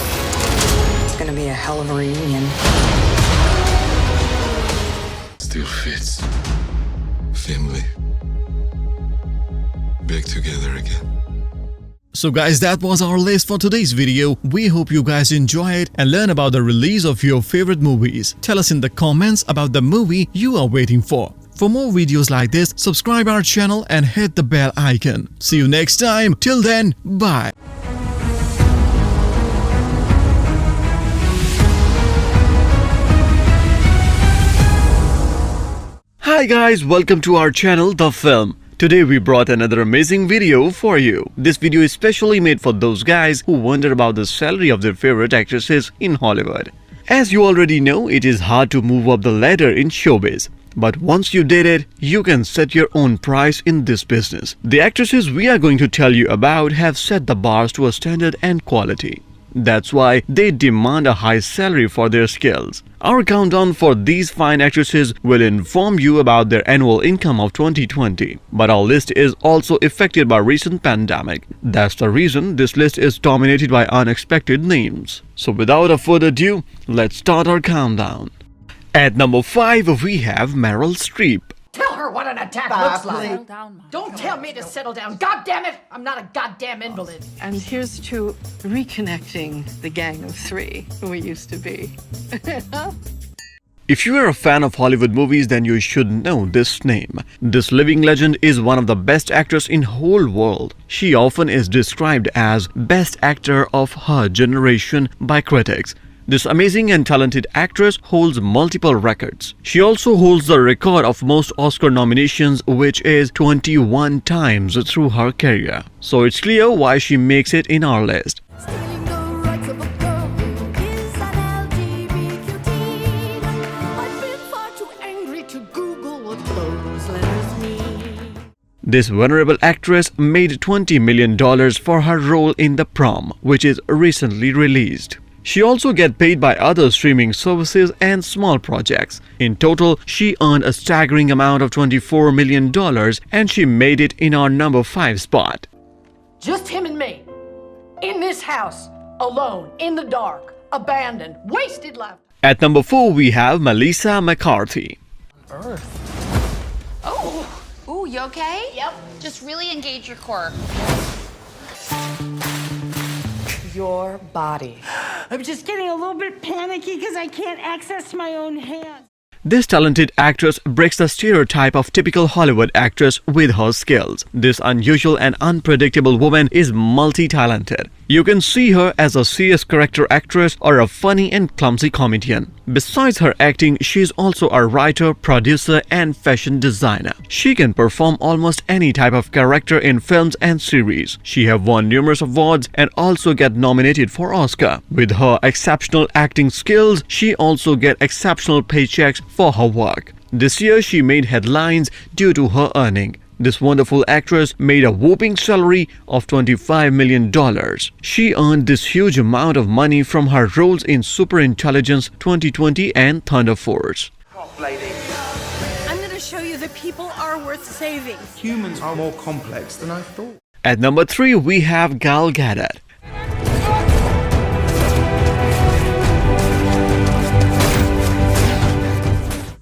It's gonna be a hell of a reunion. Still fits. Family. Back together again. So guys, that was our list for today's video. We hope you guys enjoy it and learn about the release of your favorite movies. Tell us in the comments about the movie you are waiting for. For more videos like this, subscribe our channel and hit the bell icon. See you next time. Till then, bye. Hi guys, welcome to our channel, The Film. Today we brought another amazing video for you. This video is specially made for those guys who wonder about the salary of their favorite actresses in Hollywood. As you already know, it is hard to move up the ladder in showbiz. But once you did it, you can set your own price in this business. The actresses we are going to tell you about have set the bars to a standard and quality. That's why they demand a high salary for their skills. Our countdown for these fine actresses will inform you about their annual income of 2020. But our list is also affected by recent pandemic. That's the reason this list is dominated by unexpected names. So without a further ado, let's start our countdown. At number 5, we have Meryl Streep. Tell her what an attack looks like. Don't tell me to settle down. God damn it! I'm not a goddamn invalid. And here's to reconnecting the gang of 3 we used to be. If you are a fan of Hollywood movies, then you should know this name. This living legend is one of the best actors in whole world. She often is described as best actor of her generation by critics. This amazing and talented actress holds multiple records. She also holds the record of most Oscar nominations, which is 21 times through her career. So it's clear why she makes it in our list. This venerable actress made $20 million for her role in The Prom, which is recently released. She also gets paid by other streaming services and small projects. In total, she earned a staggering amount of $24 million and she made it in our number 5 spot. Just him and me. In this house. Alone. In the dark. Abandoned. Wasted life. At number 4, we have Melissa McCarthy. Oh. Ooh, you okay? Yep. Just really engage your core. Your body. I'm just getting a little bit panicky because I can't access my own hand. This talented actress breaks the stereotype of typical Hollywood actress with her skills. This unusual and unpredictable woman is multi-talented. You can see her as a serious character actress or a funny and clumsy comedian. Besides her acting, she is also a writer, producer, and fashion designer. She can perform almost any type of character in films and series. She have won numerous awards and also get nominated for Oscar. With her exceptional acting skills, she also get exceptional paychecks for her work. This year, she made headlines due to her earning. This wonderful actress made a whopping salary of $25 million. She earned this huge amount of money from her roles in Superintelligence 2020 and Thunder Force. I'm gonna show you that people are worth saving. Humans are more complex than I thought. At number 3, we have Gal Gadot.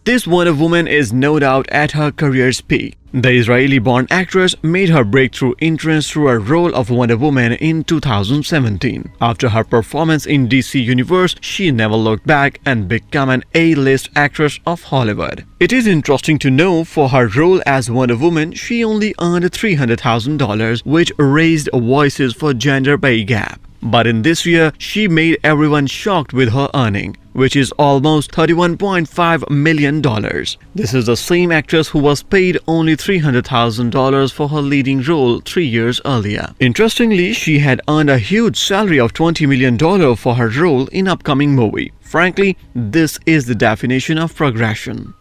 This Wonder Woman is no doubt at her career's peak. The Israeli-born actress made her breakthrough entrance through a role of Wonder Woman in 2017. After her performance in DC Universe, she never looked back and became an A-list actress of Hollywood. It is interesting to know for her role as Wonder Woman, she only earned $300,000, which raised voices for gender pay gap. But in this year, she made everyone shocked with her earning, which is almost $31.5 million. This is the same actress who was paid only $300,000 for her leading role 3 years earlier. Interestingly, she had earned a huge salary of $20 million for her role in upcoming movie. Frankly, this is the definition of progression.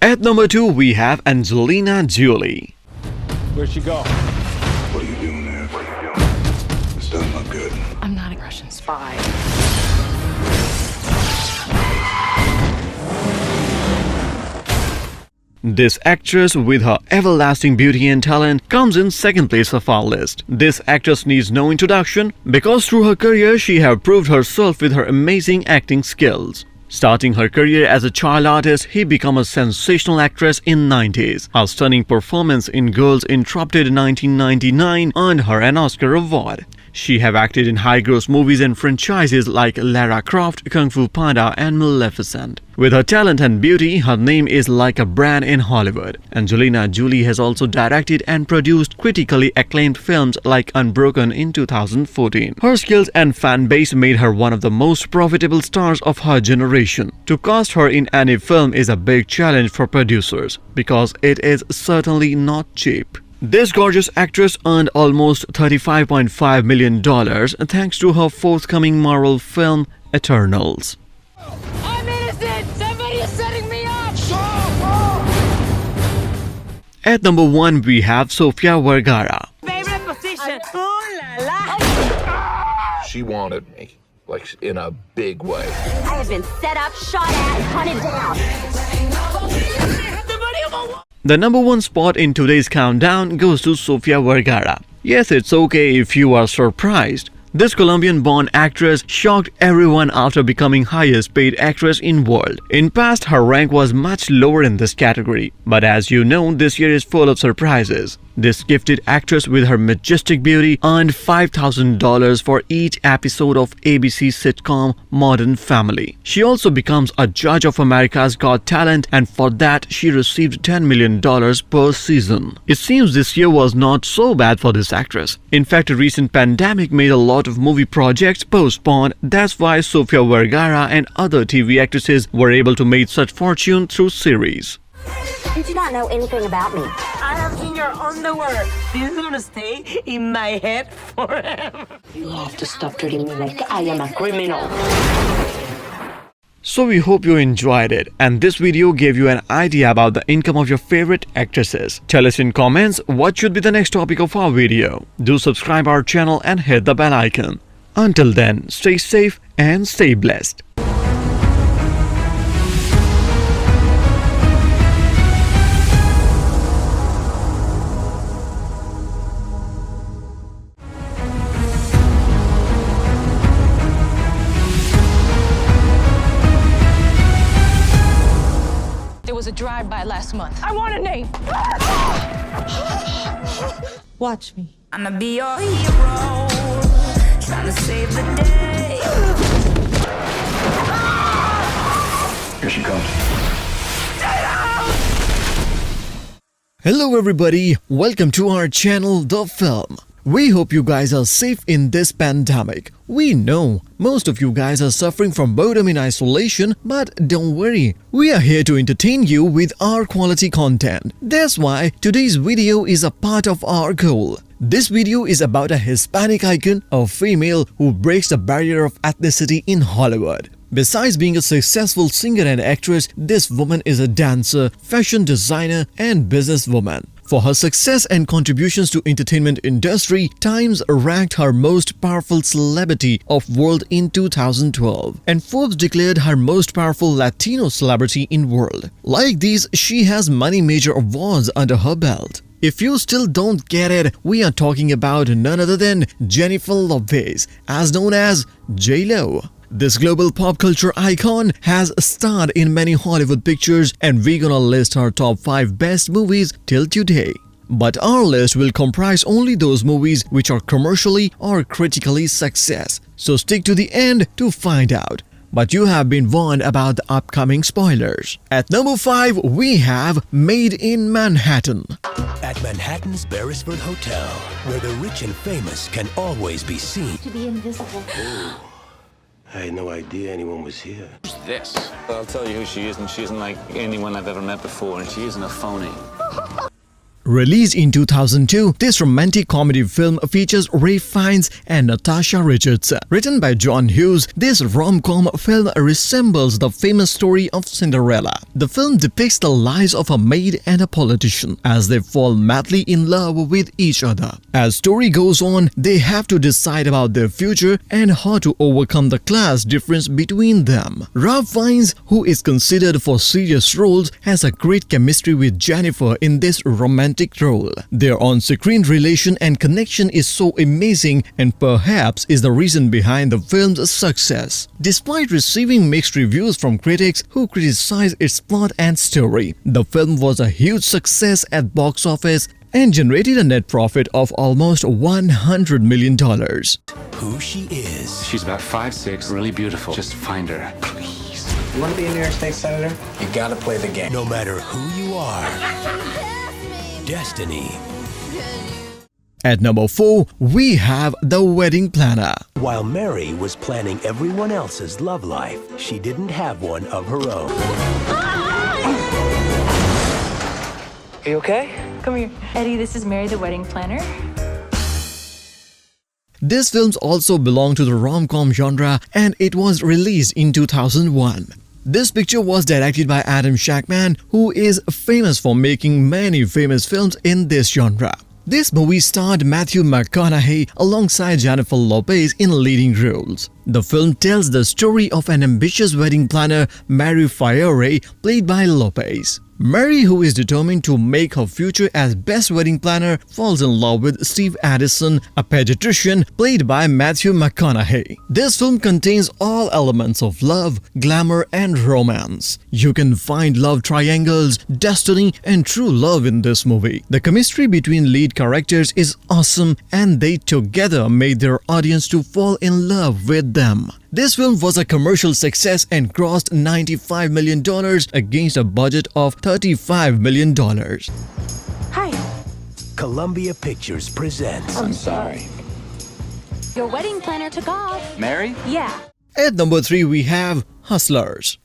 At number 2, we have Angelina Jolie. Where'd she go? What are you doing there? This doesn't look good. I'm not a Russian spy. This actress, with her everlasting beauty and talent, comes in second place of our list. This actress needs no introduction because through her career she has proved herself with her amazing acting skills. Starting her career as a child artist, he became a sensational actress in 90s. Her stunning performance in Girls Interrupted in 1999 earned her an Oscar award. She have acted in high-gross movies and franchises like Lara Croft, Kung Fu Panda, and Maleficent. With her talent and beauty, her name is like a brand in Hollywood. Angelina Jolie has also directed and produced critically acclaimed films like Unbroken in 2014. Her skills and fan base made her one of the most profitable stars of her generation. To cast her in any film is a big challenge for producers because it is certainly not cheap. This gorgeous actress earned almost $35.5 million thanks to her forthcoming Marvel film, Eternals. I'm innocent! Somebody is setting me up! At number 1, we have Sofia Vergara. Favorite position! Ooh la la! She wanted me, like in a big way. I have been set up, shot at, hunted down. The number 1 spot in today's countdown goes to Sofia Vergara. Yes, it's okay if you are surprised. This Colombian-born actress shocked everyone after becoming highest paid actress in world. In past, her rank was much lower in this category. But as you know, this year is full of surprises. This gifted actress with her majestic beauty earned $5,000 for each episode of ABC sitcom Modern Family. She also becomes a judge of America's Got Talent, and for that she received $10 million per season. It seems this year was not so bad for this actress. In fact, a recent pandemic made a lot of movie projects postponed. That's why Sofia Vergara and other TV actresses were able to make such fortune through series. You do not know anything about me. I have seen your underwear. This is gonna stay in my head forever. You have to stop treating me like I am a criminal. So we hope you enjoyed it, and this video gave you an idea about the income of your favorite actresses. Tell us in comments what should be the next topic of our video. Do subscribe our channel and hit the bell icon. Until then, stay safe and stay blessed. was a drive-by last month. I want a name. Watch me. I'ma be your hero, trying to save the day. Here she comes. Hello everybody, welcome to our channel The Film. We hope you guys are safe in this pandemic. We know most of you guys are suffering from boredom in isolation, but don't worry, we are here to entertain you with our quality content. That's why today's video is a part of our goal. This video is about a Hispanic icon, a female who breaks the barrier of ethnicity in Hollywood. Besides being a successful singer and actress, this woman is a dancer, fashion designer, and businesswoman. For her success and contributions to entertainment industry, Times ranked her most powerful celebrity of world in 2012, and Forbes declared her most powerful Latino celebrity in world. Like these, she has many major awards under her belt. If you still don't get it, we are talking about none other than Jennifer Lopez, as known as J-Lo. This global pop culture icon has starred in many Hollywood pictures, and we're gonna list her top 5 best movies till today. But our list will comprise only those movies which are commercially or critically success. So stick to the end to find out. But you have been warned about the upcoming spoilers. At number 5, we have Made in Manhattan. At Manhattan's Beresford Hotel, where the rich and famous can always be seen. To be invisible. I had no idea anyone was here. Who's this? I'll tell you who she is, and she isn't like anyone I've ever met before, and she isn't a phony. Released in 2002, this romantic comedy film features Ralph Fiennes and Natasha Richardson. Written by John Hughes, this rom-com film resembles the famous story of Cinderella. The film depicts the lives of a maid and a politician as they fall madly in love with each other. As story goes on, they have to decide about their future and how to overcome the class difference between them. Ralph Fiennes, who is considered for serious roles, has a great chemistry with Jennifer in this romantic role. Their on-screen relation and connection is so amazing and perhaps is the reason behind the film's success. Despite receiving mixed reviews from critics who criticize its plot and story, the film was a huge success at box office and generated a net profit of almost $100 million. Who she is. She's about 5'6", really beautiful. Just find her, please. You want to be a New York State Senator? You gotta play the game. No matter who you are. Destiny. At number 4, we have The Wedding Planner. While Mary was planning everyone else's love life, she didn't have one of her own. Are you okay? Come here. Eddie, this is Mary, the wedding planner. This film also belonged to the rom-com genre, and it was released in 2001. This picture was directed by Adam Shackman, who is famous for making many famous films in this genre. This movie starred Matthew McConaughey alongside Jennifer Lopez in leading roles. The film tells the story of an ambitious wedding planner, Mary Fiore, played by Lopez. Mary, who is determined to make her future as best wedding planner, falls in love with Steve Addison, a pediatrician played by Matthew McConaughey. This film contains all elements of love, glamour, and romance. You can find love triangles, destiny, and true love in this movie. The chemistry between lead characters is awesome, and they together made their audience to fall in love with them. This film was a commercial success and grossed $95 million against a budget of $35 million. Hi. Columbia Pictures presents. I'm sorry. Your wedding planner took off. Mary? Yeah. At number 3, we have Hustlers.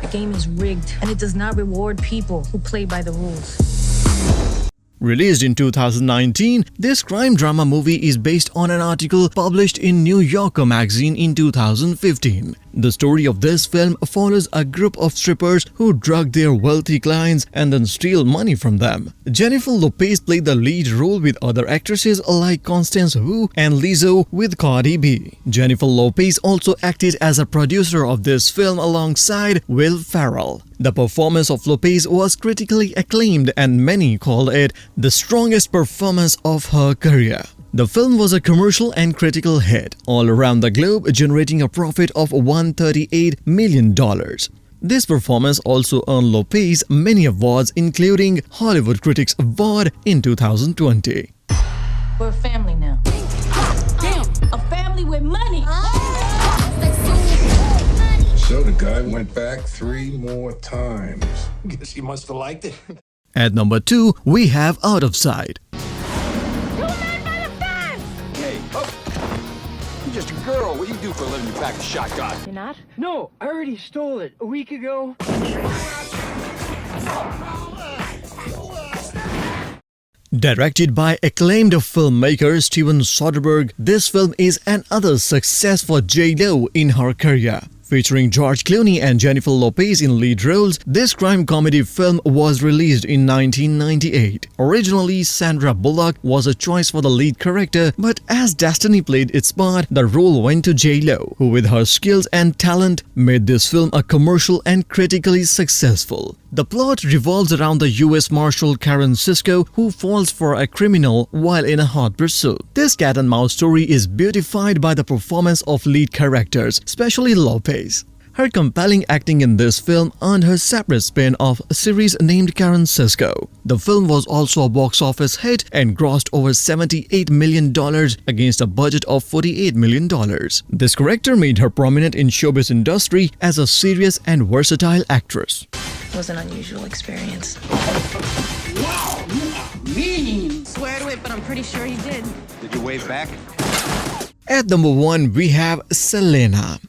The game is rigged, and it does not reward people who play by the rules. Released in 2019, this crime drama movie is based on an article published in New Yorker magazine in 2015. The story of this film follows a group of strippers who drug their wealthy clients and then steal money from them. Jennifer Lopez played the lead role with other actresses like Constance Wu and Lizzo with Cardi B. Jennifer Lopez also acted as a producer of this film alongside Will Ferrell. The performance of Lopez was critically acclaimed and many called it the strongest performance of her career. The film was a commercial and critical hit all around the globe, generating a profit of $138 million. This performance also earned Lopez many awards, including Hollywood Critics Award in 2020. We're a family now. Damn, a family with money. So the guy went back 3 more times. Guess he must have liked it. At number 2, we have Out of Sight. Hey, oh. You're just a girl. What do you do for a living? You pack a shotgun. You're not? No, I already stole it a week ago. Directed by acclaimed filmmaker Steven Soderbergh, this film is another success for J-Lo in her career. Featuring George Clooney and Jennifer Lopez in lead roles, this crime comedy film was released in 1998. Originally, Sandra Bullock was a choice for the lead character, but as Destiny played its part, the role went to J-Lo, who with her skills and talent made this film a commercial and critically successful. The plot revolves around the US Marshal Karen Sisko, who falls for a criminal while in a hot pursuit. This cat-and-mouse story is beautified by the performance of lead characters, especially Lopez. Her compelling acting in this film earned her separate spin-off series named Karen Sisko. The film was also a box office hit and grossed over $78 million against a budget of $48 million. This character made her prominent in showbiz industry as a serious and versatile actress. It was an unusual experience. Wow, you are mean. Swear to it, but I'm pretty sure he did. Did you wave back? At number 1, we have Selena.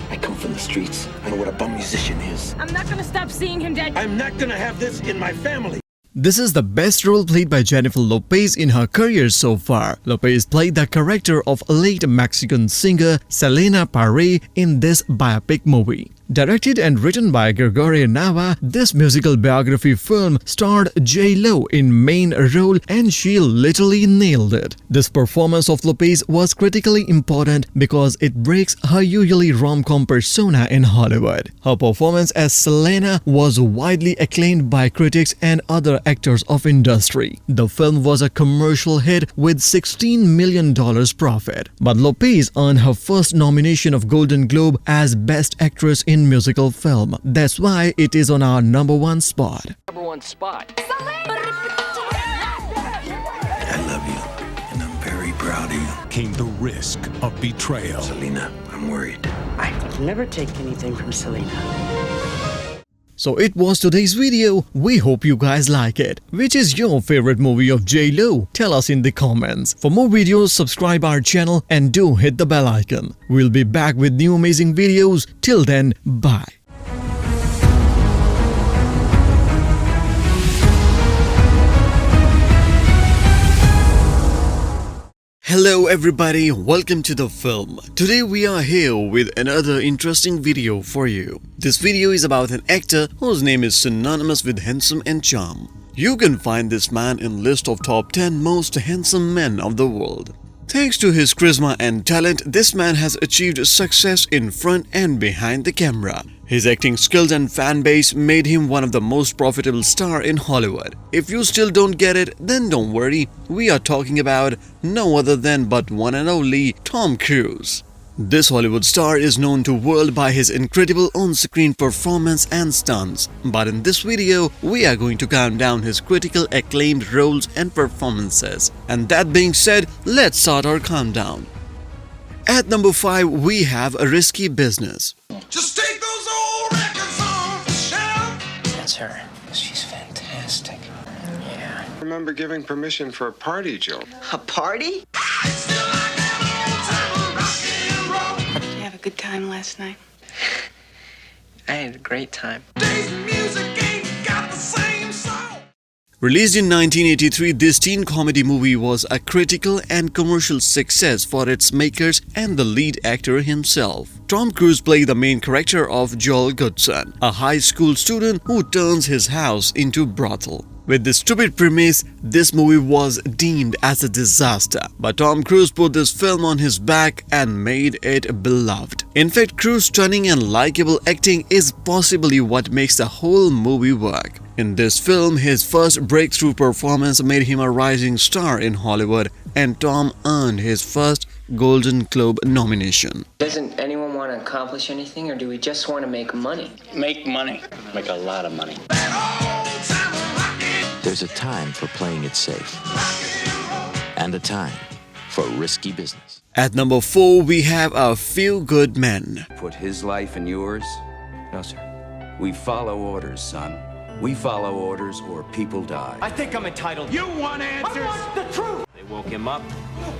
I come from the streets. I know what a bum musician is. I'm not gonna stop seeing him dead. I'm not gonna have this in my family. This is the best role played by Jennifer Lopez in her career so far. Lopez played the character of late Mexican singer Selena Paré in this biopic movie. Directed and written by Gregorio Nava, this musical biography film starred J-Lo in main role and she literally nailed it. This performance of Lopez was critically important because it breaks her usually rom-com persona in Hollywood. Her performance as Selena was widely acclaimed by critics and other actors of industry. The film was a commercial hit with $16 million profit. But Lopez earned her first nomination of Golden Globe as Best Actress in musical film. That's why it is on our number 1 spot. Number 1 spot. I love you, and I'm very proud of you. Came the risk of betrayal. Selena, I'm worried. I'd never take anything from Selena. So it was today's video. We hope you guys like it. Which is your favorite movie of J-Lo? Tell us in the comments. For more videos, subscribe our channel and do hit the bell icon. We'll be back with new amazing videos. Till then, bye. Hello everybody, welcome to The Film. Today we are here with another interesting video for you. This video is about an actor whose name is synonymous with handsome and charm. You can find this man in list of top 10 most handsome men of the world. Thanks to his charisma and talent, this man has achieved success in front and behind the camera. His acting skills and fan base made him one of the most profitable stars in Hollywood. If you still don't get it, then don't worry. We are talking about no other than but one and only Tom Cruise. This Hollywood star is known to the world by his incredible on-screen performance and stunts. But in this video, we are going to count down his critical acclaimed roles and performances. And that being said, let's start our countdown. At number 5, we have A Risky Business. Just take those old records off the shelf. That's her. She's fantastic. Yeah. Remember giving permission for a party, Joe. A party? I still like that old time of rock and roll. Did you have a good time last night? I had a great time. Today's music ain't got the same soul. Released in 1983, this teen comedy movie was a critical and commercial success for its makers and the lead actor himself. Tom Cruise played the main character of Joel Goodson, a high school student who turns his house into a brothel. With this stupid premise, this movie was deemed as a disaster, but Tom Cruise put this film on his back and made it beloved. In fact, Cruise's stunning and likable acting is possibly what makes the whole movie work. In this film, his first breakthrough performance made him a rising star in Hollywood, and Tom earned his first Golden Globe nomination. Doesn't anyone want to accomplish anything, or do we just want to make money? Make money. Make a lot of money. There's a time for playing it safe, and a time for risky business. At number 4, we have A Few Good Men. Put his life in yours? No, sir. We follow orders, son. We follow orders or people die. I think I'm entitled. You want answers? I want the truth! They woke him up,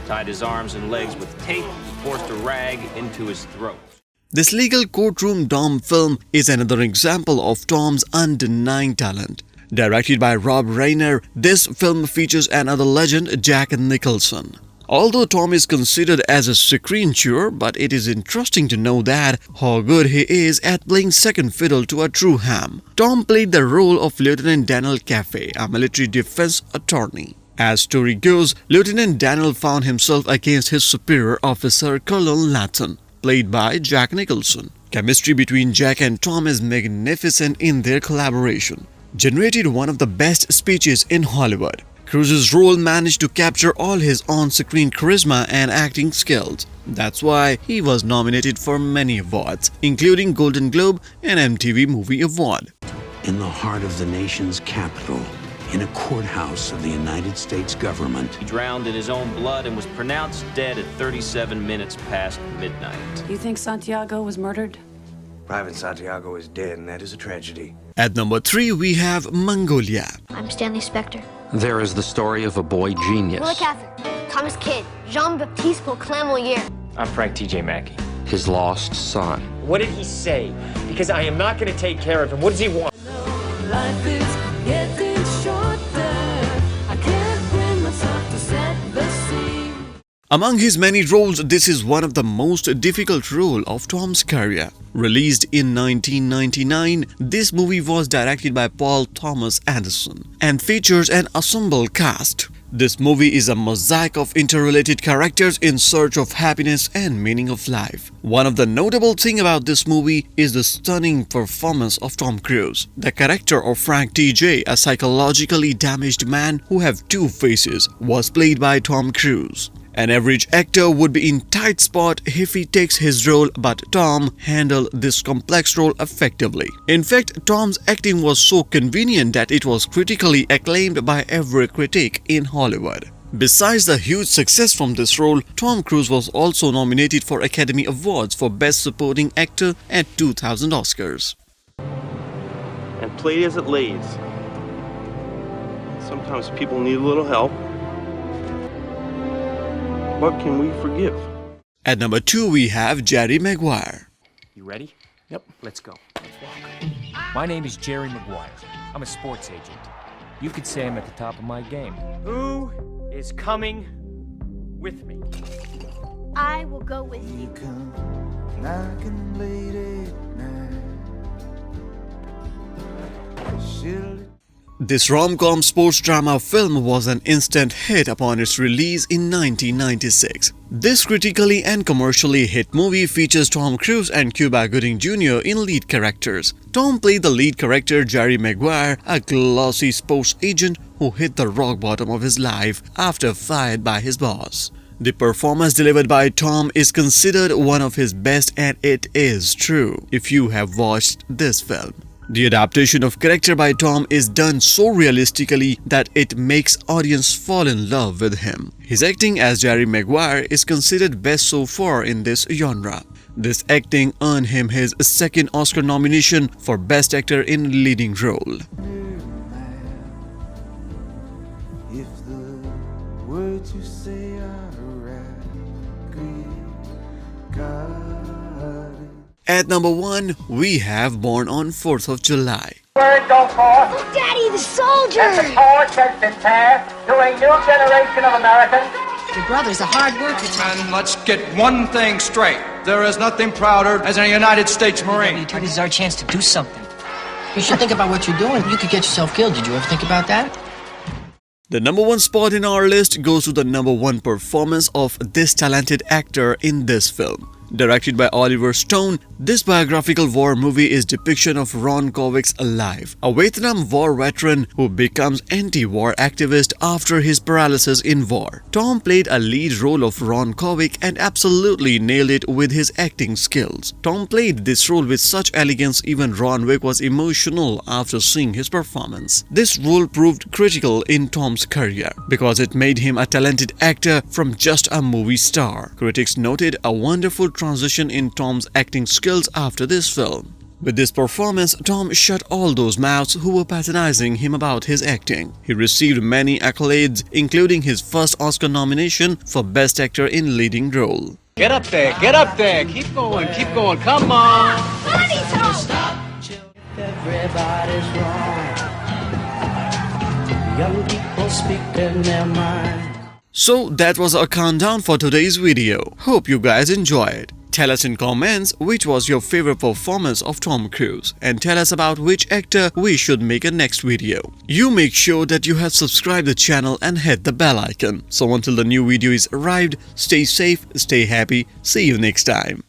tied his arms and legs with tape, forced a rag into his throat. This legal courtroom Dom film is another example of Tom's undenying talent. Directed by Rob Reiner, this film features another legend, Jack Nicholson. Although Tom is considered as a screen chewer, but it is interesting to know that how good he is at playing second fiddle to a true ham. Tom played the role of Lieutenant Daniel Caffey, a military defense attorney. As story goes, Lieutenant Daniel found himself against his superior officer, Colonel Latton, played by Jack Nicholson. Chemistry between Jack and Tom is magnificent in their collaboration. Generated one of the best speeches in Hollywood. Cruise's role managed to capture all his on-screen charisma and acting skills. That's why he was nominated for many awards, including Golden Globe and MTV Movie Award. In the heart of the nation's capital, in a courthouse of the United States government. He drowned in his own blood and was pronounced dead at 37 minutes past midnight. You think Santiago was murdered? Private Santiago is dead, and that is a tragedy. At number 3, we have Mongolia. I'm Stanley Spector. There is the story of a boy genius. Willa Cather, Thomas Kidd, Jean-Baptiste Clermont-Molière. I'm Frank T.J. Mackey. His lost son. What did he say? Because I am not going to take care of him. What does he want? Life is getting shorter. I can't bring myself to set the scene. Among his many roles, this is one of the most difficult roles of Tom's career. Released in 1999, this movie was directed by Paul Thomas Anderson and features an ensemble cast. This movie is a mosaic of interrelated characters in search of happiness and meaning of life. One of the notable things about this movie is the stunning performance of Tom Cruise. The character of Frank T.J., a psychologically damaged man who have two faces, was played by Tom Cruise. An average actor would be in tight spot if he takes his role, but Tom handled this complex role effectively. In fact, Tom's acting was so convenient that it was critically acclaimed by every critic in Hollywood. Besides the huge success from this role, Tom Cruise was also nominated for Academy Awards for Best Supporting Actor at 2000 Oscars. And play as it lays. Sometimes people need a little help. What can we forgive? At number 2, we have Jerry Maguire. You ready? Yep, let's go. Let's walk. My name is Jerry Maguire. I'm a sports agent. You could say I'm at the top of my game. Who is coming with me? I will go with you. This rom-com sports drama film was an instant hit upon its release in 1996. This critically and commercially hit movie features Tom Cruise and Cuba Gooding Jr. in lead characters. Tom played the lead character Jerry Maguire, a glossy sports agent who hit the rock bottom of his life after fired by his boss. The performance delivered by Tom is considered one of his best, and it is true if you have watched this film. The adaptation of character by Tom is done so realistically that it makes audience fall in love with him. His acting as Jerry Maguire is considered best so far in this genre. This acting earned him his second Oscar nomination for Best Actor in Leading Role. If the words you say are At number 1, we have Born on 4th of July. Word go forth. Oh, Daddy, the soldier! And the torch has been passed to a new generation of Americans. Your brother's a hard worker, Tom. And let's get one thing straight. There is nothing prouder as a United States Marine. This is our chance to do something. You should think about what you're doing. You could get yourself killed. Did you ever think about that? The number one spot in our list goes to the number one performance of this talented actor in this film. Directed by Oliver Stone, this biographical war movie is depiction of Ron Kovik's life, a Vietnam War veteran who becomes anti-war activist after his paralysis in war. Tom played a lead role of Ron Kovik and absolutely nailed it with his acting skills. Tom played this role with such elegance even Ron Wick was emotional after seeing his performance. This role proved critical in Tom's career because it made him a talented actor from just a movie star. Critics noted a wonderful transition in Tom's acting skills after this film. With this performance, Tom shut all those mouths who were patronizing him about his acting. He received many accolades, including his first Oscar nomination for Best Actor in Leading Role. Get up there, keep going, come on! Everybody's wrong. Young people speaking their mind. So that was our countdown for today's video. Hope you guys enjoyed. Tell us in comments which was your favorite performance of Tom Cruise and tell us about which actor we should make a next video. You make sure that you have subscribed the channel and hit the bell icon. So until the new video is arrived, stay safe, stay happy, see you next time.